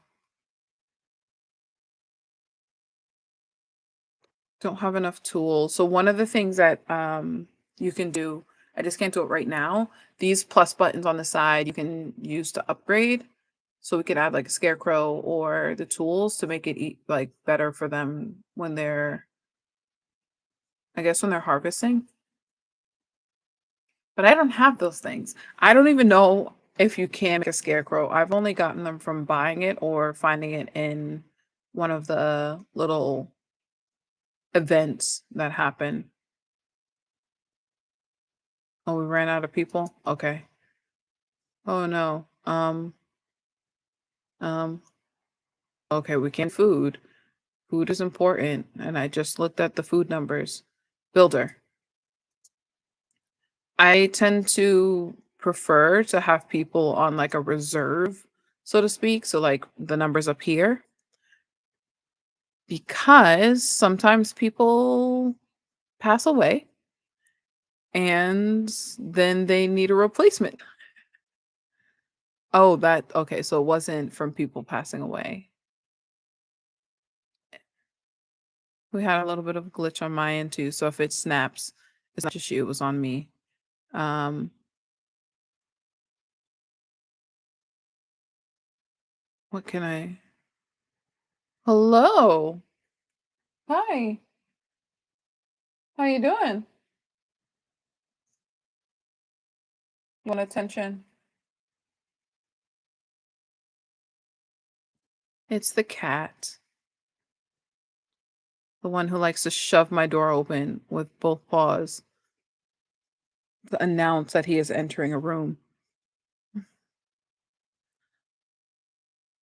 Don't have enough tools. So one of the things that you can do, I just can't do it right now. These plus buttons on the side you can use to upgrade. So we could add like a scarecrow or the tools to make it like better for them when they're, I guess, when they're harvesting. But I don't have those things. I don't even know if you can make a scarecrow. I've only gotten them from buying it or finding it in one of the little events that happen. Oh, we ran out of people? Okay. Oh no. Um, okay, we can food. Food is important. And I just looked at the food numbers. Builder. I tend to prefer to have people on like a reserve, so to speak. So like the numbers up here. Because sometimes people pass away and then they need a replacement. Oh, that okay. So it wasn't from people passing away. We had a little bit of a glitch on my end too. So if it snaps, it's not just you, it was on me. Um, what can I? Hello. Hi. How you doing? Want attention? It's the cat, the one who likes to shove my door open with both paws to announce that he is entering a room.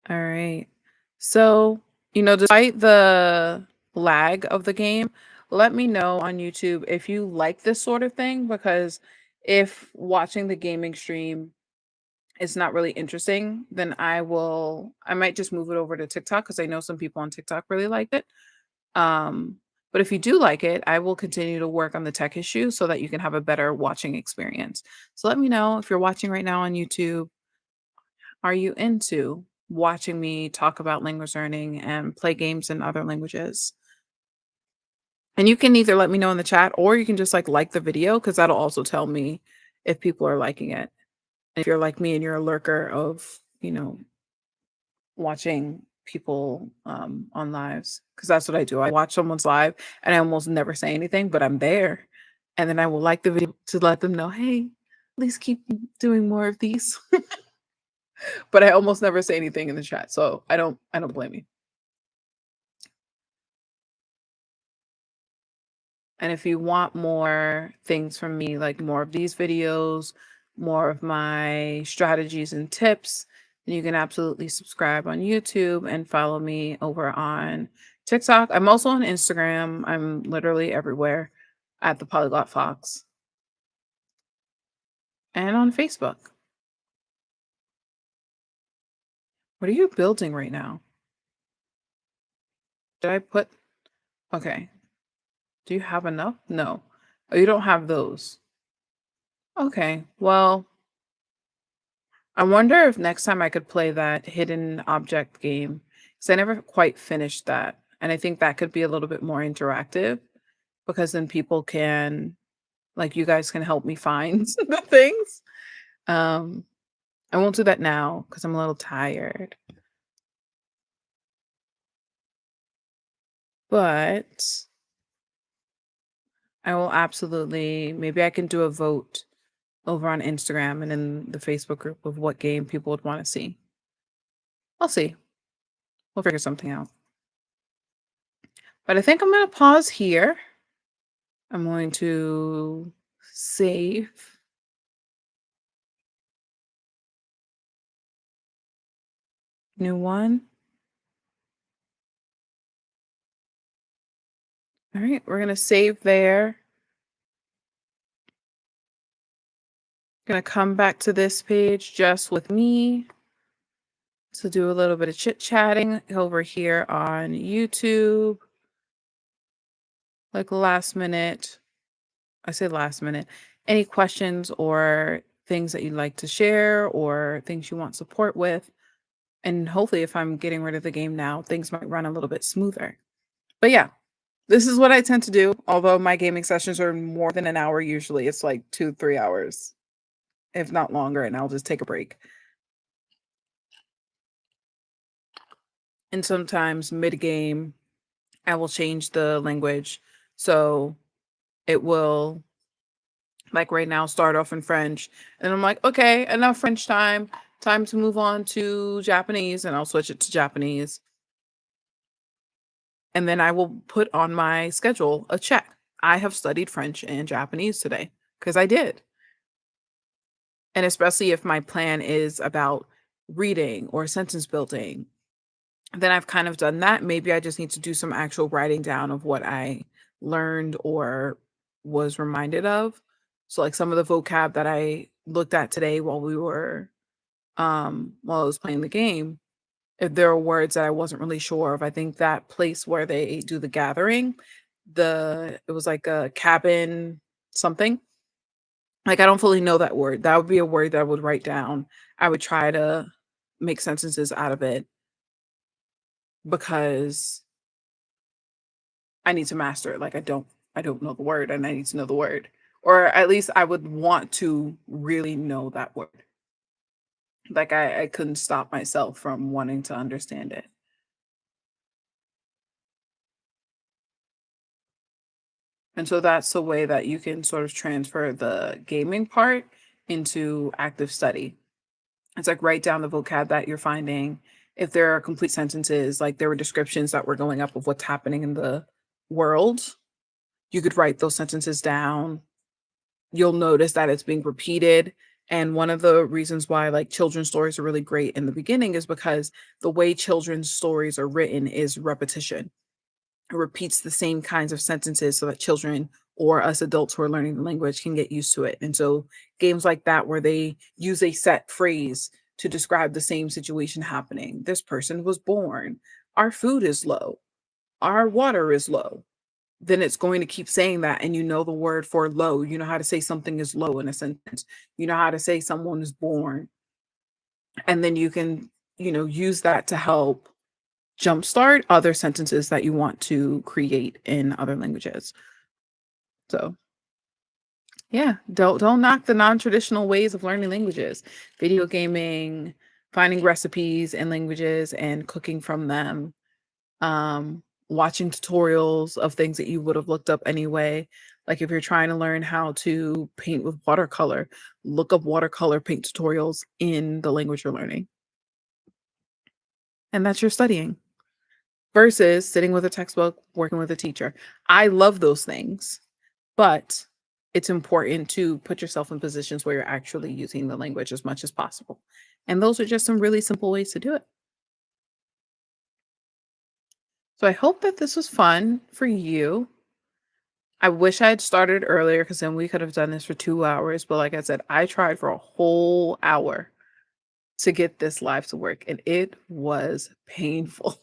All right. So, despite the lag of the game, let me know on YouTube if you like this sort of thing because if watching the gaming stream is not really interesting, then I might just move it over to TikTok because I know some people on TikTok really like it. Um, but if you do like it, I will continue to work on the tech issue so that you can have a better watching experience. So let me know if you're watching right now on YouTube, are you into watching me talk about language learning and play games in other languages? And you can either let me know in the chat or you can just like the video because that'll also tell me if people are liking it. If you're like me and you're a lurker of, watching people on lives, because that's what I do. I watch someone's live and I almost never say anything, but I'm there. And then I will like the video to let them know, hey, please keep doing more of these. But I almost never say anything in the chat. So I don't blame you. And if you want more things from me, like more of these videos, more of my strategies and tips, then you can absolutely subscribe on YouTube and follow me over on TikTok. I'm also on Instagram. I'm literally everywhere at the Polyglot Fox. and on Facebook. What are you building right now? Did I put okay. Do you have enough? No. Oh, you don't have those. Okay. Well, I wonder if next time I could play that hidden object game because I never quite finished that. And I think that could be a little bit more interactive because then people can, like, you guys can help me find the things. Um, I won't do that now because I'm a little tired. But I will absolutely, maybe I can do a vote over on Instagram and in the Facebook group of what game people would want to see. I'll see. We'll figure something out. But I think I'm going to pause here. I'm going to save. New one. All right, we're going to save there. Going to come back to this page just with me to do a little bit of chit chatting over here on YouTube. Like last minute, I say last minute, any questions or things that you'd like to share or things you want support with. And hopefully, if I'm getting rid of the game now, things might run a little bit smoother. But yeah, this is what I tend to do. Although my gaming sessions are more than an hour, usually it's like 2, 3 hours, if not longer, and I'll just take a break. And sometimes mid game, I will change the language. So it will, like right now, start off in French. And I'm like, okay, enough French time. Time to move on to Japanese. And I'll switch it to Japanese. And then I will put on my schedule a check. I have studied French and Japanese today because I did. And especially if my plan is about reading or sentence building, then I've kind of done that. Maybe I just need to do some actual writing down of what I learned or was reminded of. So like some of the vocab that I looked at today while I was playing the game, if there are words that I wasn't really sure of, I think that place where they do the gathering, it was like a cabin something. Like I don't fully know that word. That would be a word that I would write down. I would try to make sentences out of it because I need to master it. Like I don't know the word and I need to know the word. Or at least I would want to really know that word. Like I couldn't stop myself from wanting to understand it. And so that's the way that you can sort of transfer the gaming part into active study. It's like write down the vocab that you're finding. If there are complete sentences, like there were descriptions that were going up of what's happening in the world, you could write those sentences down. You'll notice that it's being repeated. And one of the reasons why like children's stories are really great in the beginning is because the way children's stories are written is repetition. It repeats the same kinds of sentences so that children or us adults who are learning the language can get used to it. And so games like that where they use a set phrase to describe the same situation happening. This person was born. Our food is low. Our water is low. Then it's going to keep saying that. And you know the word for low. You know how to say something is low in a sentence. You know how to say someone is born. And then you can, use that to help jumpstart other sentences that you want to create in other languages. So yeah, don't knock the non-traditional ways of learning languages. Video gaming, finding recipes in languages and cooking from them. Watching tutorials of things that you would have looked up anyway. Like if you're trying to learn how to paint with watercolor, look up watercolor paint tutorials in the language you're learning. And that's your studying versus sitting with a textbook, working with a teacher. I love those things, but it's important to put yourself in positions where you're actually using the language as much as possible. And those are just some really simple ways to do it. So I hope that this was fun for you. I wish I had started earlier because then we could have done this for 2 hours, but like I said, I tried for a whole hour to get this live to work, and it was painful.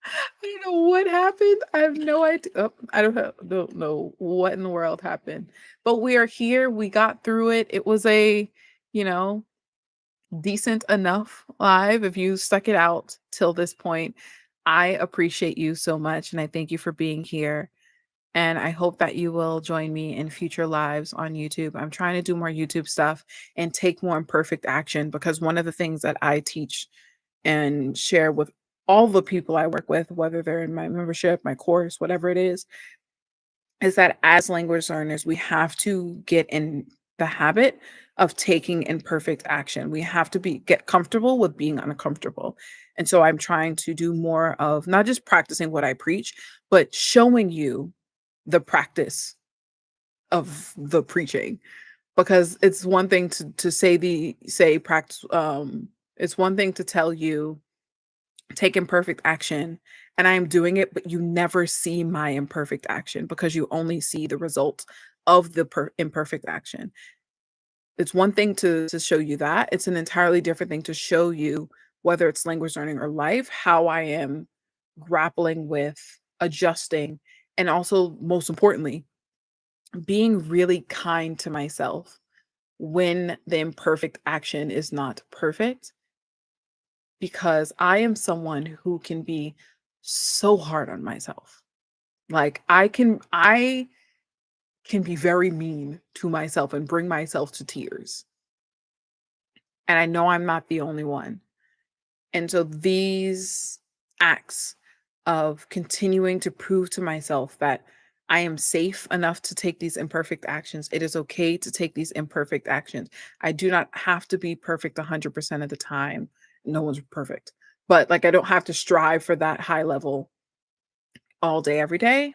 I don't know what happened. I have no idea. Oh, don't know what in the world happened. But we are here. We got through it. It was a, you know, decent enough live. If you stuck it out till this point, I appreciate you so much and I thank you for being here. And I hope that you will join me in future lives on YouTube. I'm trying to do more YouTube stuff and take more imperfect action because one of the things that I teach and share with all the people I work with, whether they're in my membership, my course, whatever it is that as language learners, we have to get in the habit of taking imperfect action. We have to get comfortable with being uncomfortable. And so I'm trying to do more of not just practicing what I preach, but showing you the practice of the preaching because it's one thing to say practice it's one thing to tell you take imperfect action and I am doing it but you never see my imperfect action because you only see the results of the imperfect action. It's one thing to show you that. It's an entirely different thing to show you whether it's language learning or life how I am grappling with adjusting and also most importantly being really kind to myself when the imperfect action is not perfect, because I am someone who can be so hard on myself. Like I can be very mean to myself and bring myself to tears. And I know I'm not the only one. And so these acts of continuing to prove to myself that I am safe enough to take these imperfect actions. It is okay to take these imperfect actions. I do not have to be perfect 100% of the time. No one's perfect. But like I don't have to strive for that high level all day every day.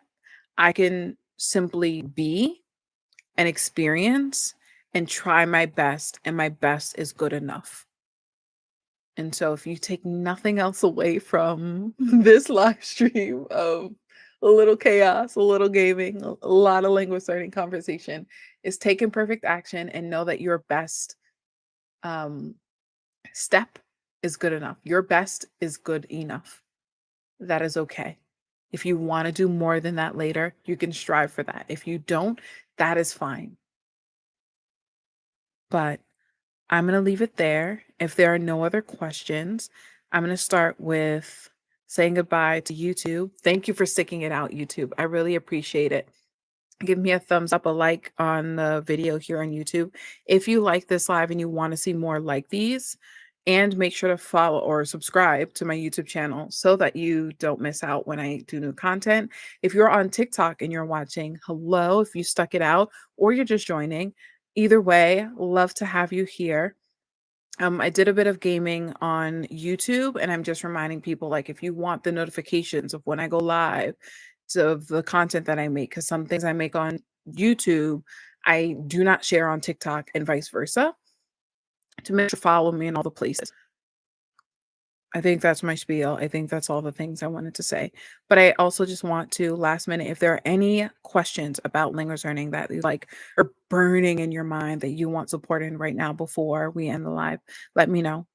I can simply be and experience and try my best and my best is good enough. And so if you take nothing else away from this live stream of a little chaos, a little gaming, a lot of language learning conversation, is take imperfect action and know that your best um, step is good enough. Your best is good enough. That is okay. If you want to do more than that later, you can strive for that. If you don't, that is fine. But I'm going to leave it there. If there are no other questions, I'm going to start with saying goodbye to YouTube. Thank you for sticking it out, YouTube. I really appreciate it. Give me a thumbs up, a like on the video here on YouTube. If you like this live and you want to see more like these, and make sure to follow or subscribe to my YouTube channel so that you don't miss out when I do new content. If you're on TikTok and you're watching, hello, if you stuck it out or you're just joining, either way, love to have you here. I did a bit of gaming on YouTube, and I'm just reminding people like if you want the notifications of when I go live, so of the content that I make, because some things I make on YouTube, I do not share on TikTok and vice versa. To make sure to follow me in all the places. I think that's my spiel. I think that's all the things I wanted to say. But I also just want to last minute, if there are any questions about language learning that you like are burning in your mind that you want support in right now before we end the live, let me know.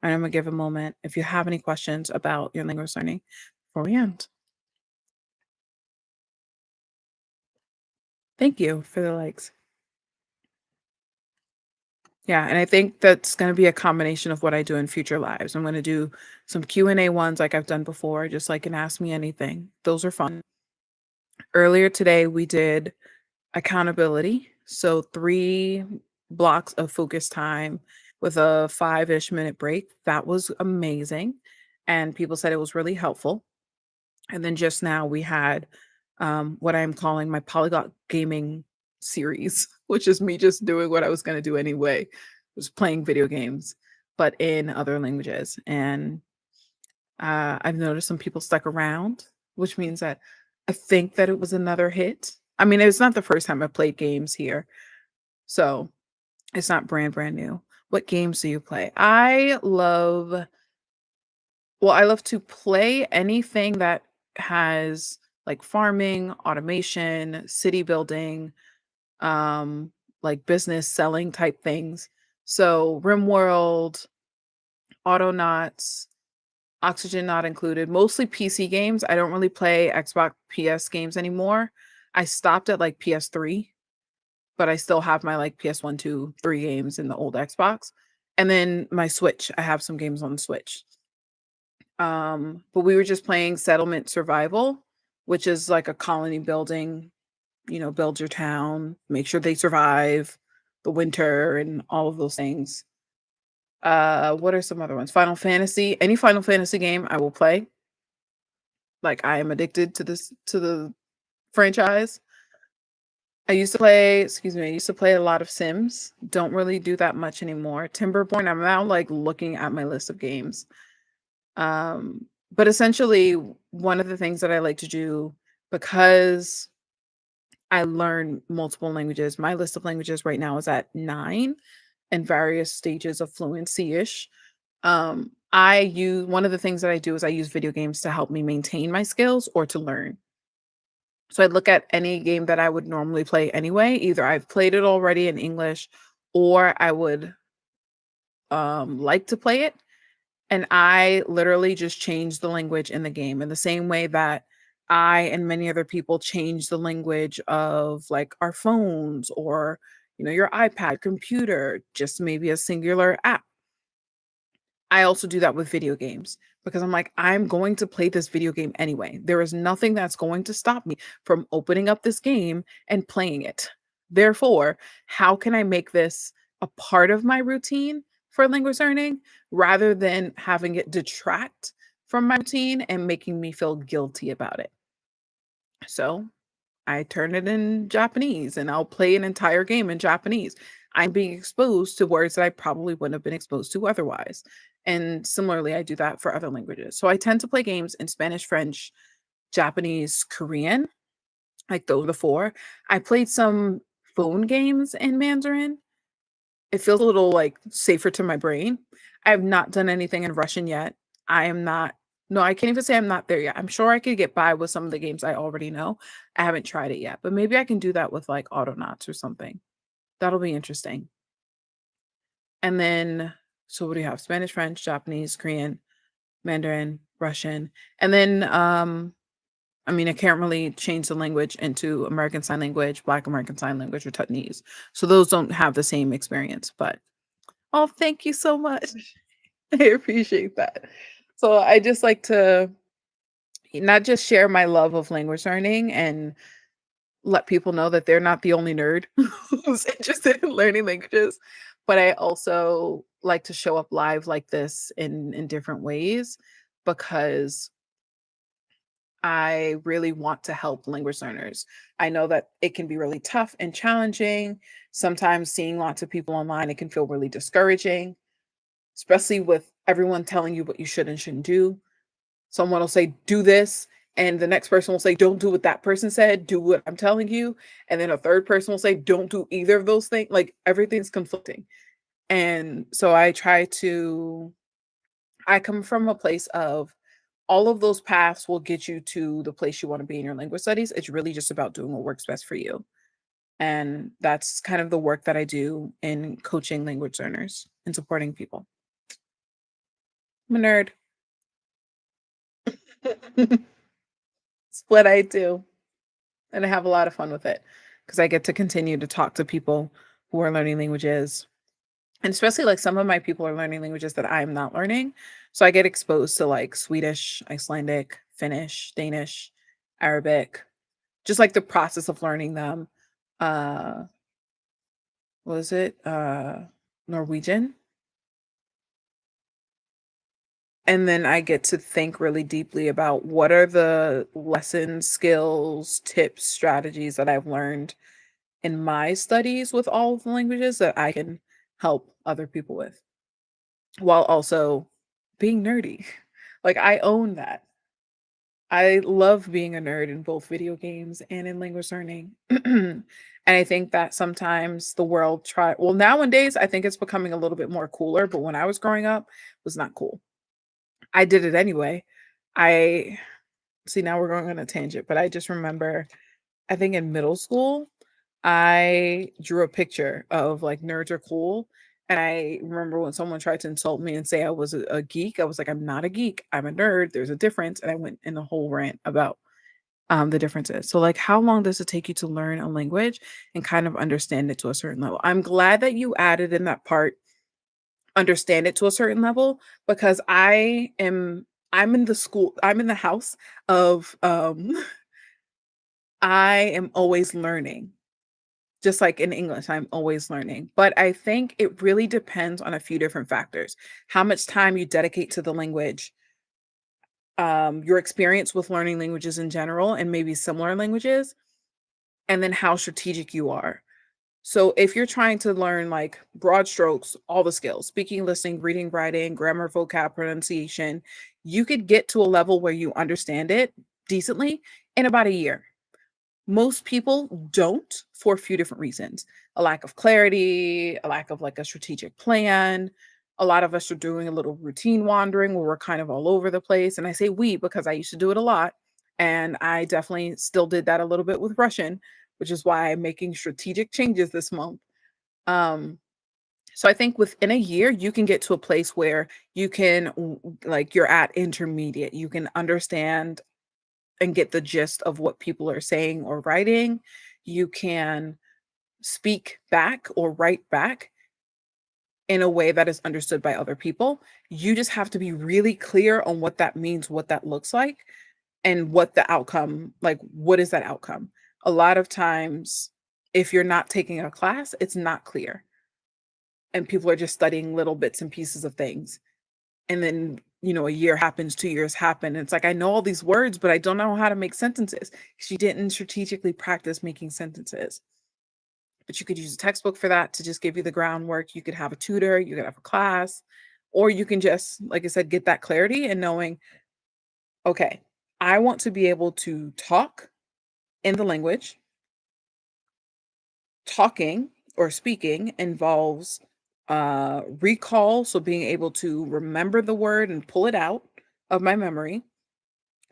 And I'm gonna give a moment if you have any questions about your language learning before we end. Thank you for the likes. Yeah, and I think that's gonna be a combination of what I do in future lives. I'm gonna do some Q&A ones like I've done before, just like an Ask Me Anything. Those are fun. Earlier today, we did accountability. So 3 blocks of focus time with a 5-ish minute break. That was amazing. And people said it was really helpful. And then just now we had what I'm calling my polyglot gaming series, which is me just doing what I was going to do anyway, was playing video games, but in other languages. And I've noticed some people stuck around, which means that I think that it was another hit. I mean, it's not the first time I played games here, so it's not brand new. What games do you play? I love to play anything that has like farming, automation, city building, um, like business selling type things. So RimWorld, Autonauts, Oxygen not included, mostly PC games. I don't really play Xbox PS games anymore. I stopped at like PS3, but I still have my like PS1, 2, 3 games in the old Xbox. And then my Switch, I have some games on the Switch. But we were just playing Settlement Survival, which is like a colony building, build your town, make sure they survive the winter and all of those things. What are some other ones? Final Fantasy. Any Final Fantasy game I will play. Like I am addicted to the franchise. I used to play a lot of Sims. Don't really do that much anymore. Timberborn, I'm now like looking at my list of games. But essentially one of the things that I like to do because I learn multiple languages. My list of languages right now is at 9 in various stages of fluency-ish. I use one of the things that I do is I use video games to help me maintain my skills or to learn. So I look at any game that I would normally play anyway. Either I've played it already in English or I would like to play it. And I literally just change the language in the game in the same way that I and many other people change the language of like our phones or your iPad, computer, just maybe a singular app. I also do that with video games because I'm like, I'm going to play this video game anyway. There is nothing that's going to stop me from opening up this game and playing it. Therefore, how can I make this a part of my routine for language learning rather than having it detract from my routine and making me feel guilty about it? So I turn it in Japanese and I'll play an entire game in Japanese. I'm being exposed to words that I probably wouldn't have been exposed to otherwise. And similarly, I do that for other languages. So I tend to play games in Spanish, French, Japanese, Korean, like those are the four. I played some phone games in Mandarin. It feels a little like safer to my brain. I have not done anything in Russian yet. I am not, no, I can't even say I'm not there yet. I'm sure I could get by with some of the games I already know. I haven't tried it yet, but maybe I can do that with like Autonauts or something. That'll be interesting. And then, so what do you have? Spanish, French, Japanese, Korean, Mandarin, Russian. And then, I mean, I can't really change the language into American Sign Language, Black American Sign Language, or Tutnese. So those don't have the same experience, but oh, thank you so much. I appreciate that. So I just like to not just share my love of language learning and let people know that they're not the only nerd who's interested in learning languages, but I also like to show up live like this in different ways because I really want to help language learners. I know that it can be really tough and challenging. Sometimes seeing lots of people online, it can feel really discouraging, especially with everyone telling you what you should and shouldn't do. Someone will say, do this. And the next person will say, don't do what that person said, do what I'm telling you. And then a third person will say, don't do either of those things. Like everything's conflicting. And so I come from a place of all of those paths will get you to the place you want to be in your language studies. It's really just about doing what works best for you. And that's kind of the work that I do in coaching language learners and supporting people. I'm a nerd. It's what I do. And I have a lot of fun with it because I get to continue to talk to people who are learning languages. And especially like some of my people are learning languages that I'm not learning. So I get exposed to like Swedish, Icelandic, Finnish, Danish, Arabic, just like the process of learning them. Uh, what is it? Norwegian. And then I get to think really deeply about what are the lessons, skills, tips, strategies that I've learned in my studies with all of the languages that I can help other people with while also being nerdy. Like I own that. I love being a nerd in both video games and in language learning. And I think that sometimes the world well, nowadays I think it's becoming a little bit more cooler, but when I was growing up, it was not cool. I did it anyway. I see, now we're going on a tangent, but I just remember, I think in middle school, I drew a picture of like nerds are cool. And I remember when someone tried to insult me and say I was a geek, I was like, I'm not a geek. I'm a nerd. There's a difference. And I went in a whole rant about the differences. So, like, how long does it take you to learn a language and kind of understand it to a certain level? I'm glad that you added in that part, understand it to a certain level, because I'm in the school, I'm in the house of I am always learning. Just like in English, I'm always learning. But I think it really depends on a few different factors. How much time you dedicate to the language, your experience with learning languages in general and maybe similar languages, and then how strategic you are. So if you're trying to learn like broad strokes, all the skills, speaking, listening, reading, writing, grammar, vocab, pronunciation, you could get to a level where you understand it decently in about a year. Most people don't, for a few different reasons. A lack of clarity, a lack of like a strategic plan. A lot of us are doing a little routine wandering where we're kind of all over the place. And I say we because I used to do it a lot. And I definitely still did that a little bit with Russian, which is why I'm making strategic changes this month. Um, so I think within a year, you can get to a place where you can, like, you're at intermediate. You can understand and get the gist of what people are saying or writing. You can speak back or write back in a way that is understood by other people. You just have to be really clear on what that means, what that looks like, and what the outcome, like, what is that outcome? A lot of times, if you're not taking a class, it's not clear. And people are just studying little bits and pieces of things. And then, a year happens, 2 years happen. And it's like, I know all these words, but I don't know how to make sentences. She didn't strategically practice making sentences. But you could use a textbook for that to just give you the groundwork. You could have a tutor, you could have a class, or you can just, like I said, get that clarity and knowing, okay, I want to be able to talk in the language. Talking or speaking involves recall, so being able to remember the word and pull it out of my memory.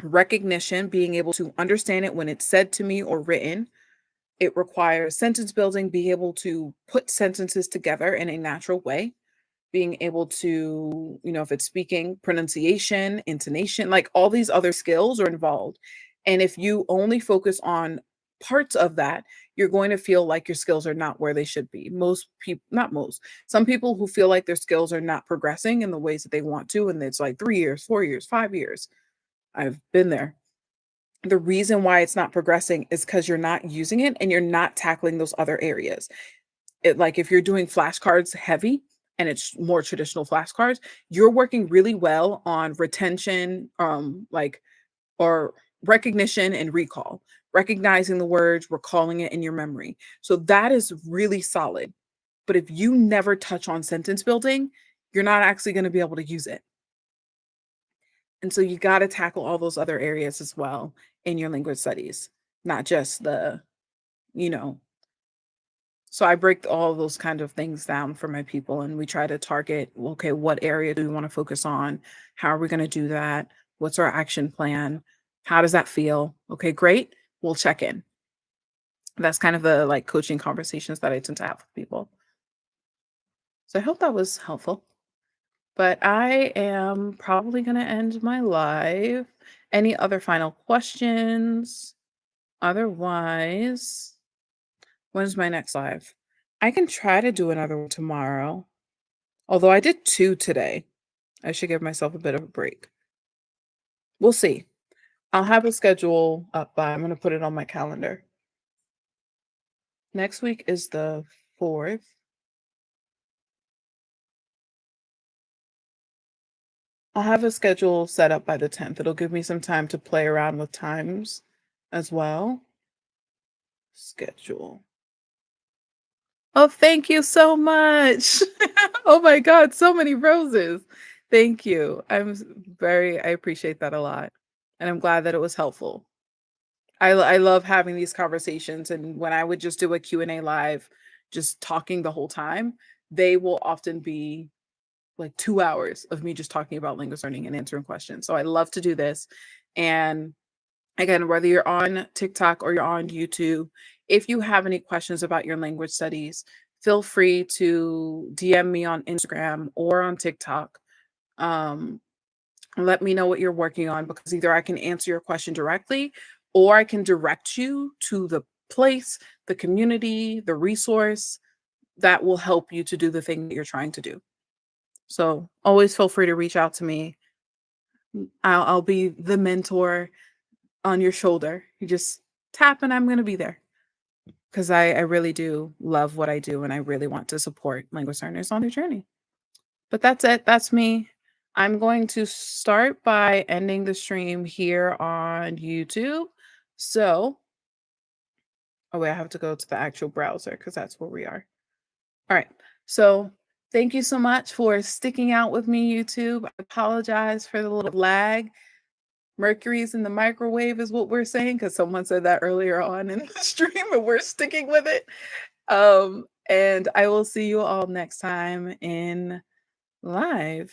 Recognition, being able to understand it when it's said to me or written. It requires sentence building, being able to put sentences together in a natural way, being able to, if it's speaking, pronunciation, intonation, like all these other skills are involved. And if you only focus on parts of that, you're going to feel like your skills are not where they should be. Most people, not most, some people who feel like their skills are not progressing in the ways that they want to, and it's like 3 years, 4 years, 5 years. I've been there. The reason why it's not progressing is because you're not using it and you're not tackling those other areas. Like if you're doing flashcards heavy and it's more traditional flashcards, you're working really well on retention, like, or recognition and recall, recognizing the words, recalling it in your memory. So that is really solid. But if you never touch on sentence building, you're not actually going to be able to use it. And so you got to tackle all those other areas as well in your language studies, not just you know, so I break all of those kind of things down for my people and we try to target, okay, what area do we want to focus on? How are we going to do that? What's our action plan? How does that feel? Okay, great. We'll check in. That's kind of the like coaching conversations that I tend to have with people. So I hope that was helpful. But I am probably going to end my live. Any other final questions? Otherwise, when's my next live? I can try to do another one tomorrow. Although I did 2 today. I should give myself a bit of a break. We'll see. I'll have a schedule up by I'm gonna put it on my calendar. Next week is the 4th. I'll have a schedule set up by the 10th. It'll give me some time to play around with times as well. Schedule. Oh, thank you so much. Oh my god, so many roses. Thank you. I appreciate that a lot, and I'm glad that it was helpful. I love having these conversations, and when I would just do a Q&A live, just talking the whole time, they will often be like 2 hours of me just talking about language learning and answering questions. So I love to do this, and Again, whether you're on TikTok or you're on YouTube, if you have any questions about your language studies, feel free to DM me on Instagram or on TikTok. Um, let me know what you're working on because either I can answer your question directly or I can direct you to the place, the community, the resource that will help you to do the thing that you're trying to do. So always feel free to reach out to me. I'll be the mentor on your shoulder. You just tap and I'm going to be there because I really do love what I do and I really want to support language learners on their journey. But that's it. That's me. I'm going to start by ending the stream here on YouTube. So, oh wait, I have to go to the actual browser because that's where we are. All right. So, thank you so much for sticking out with me, YouTube. I apologize for the little lag. Mercury's in the microwave is what we're saying because someone said that earlier on in the stream and we're sticking with it. And I will see you all next time in live.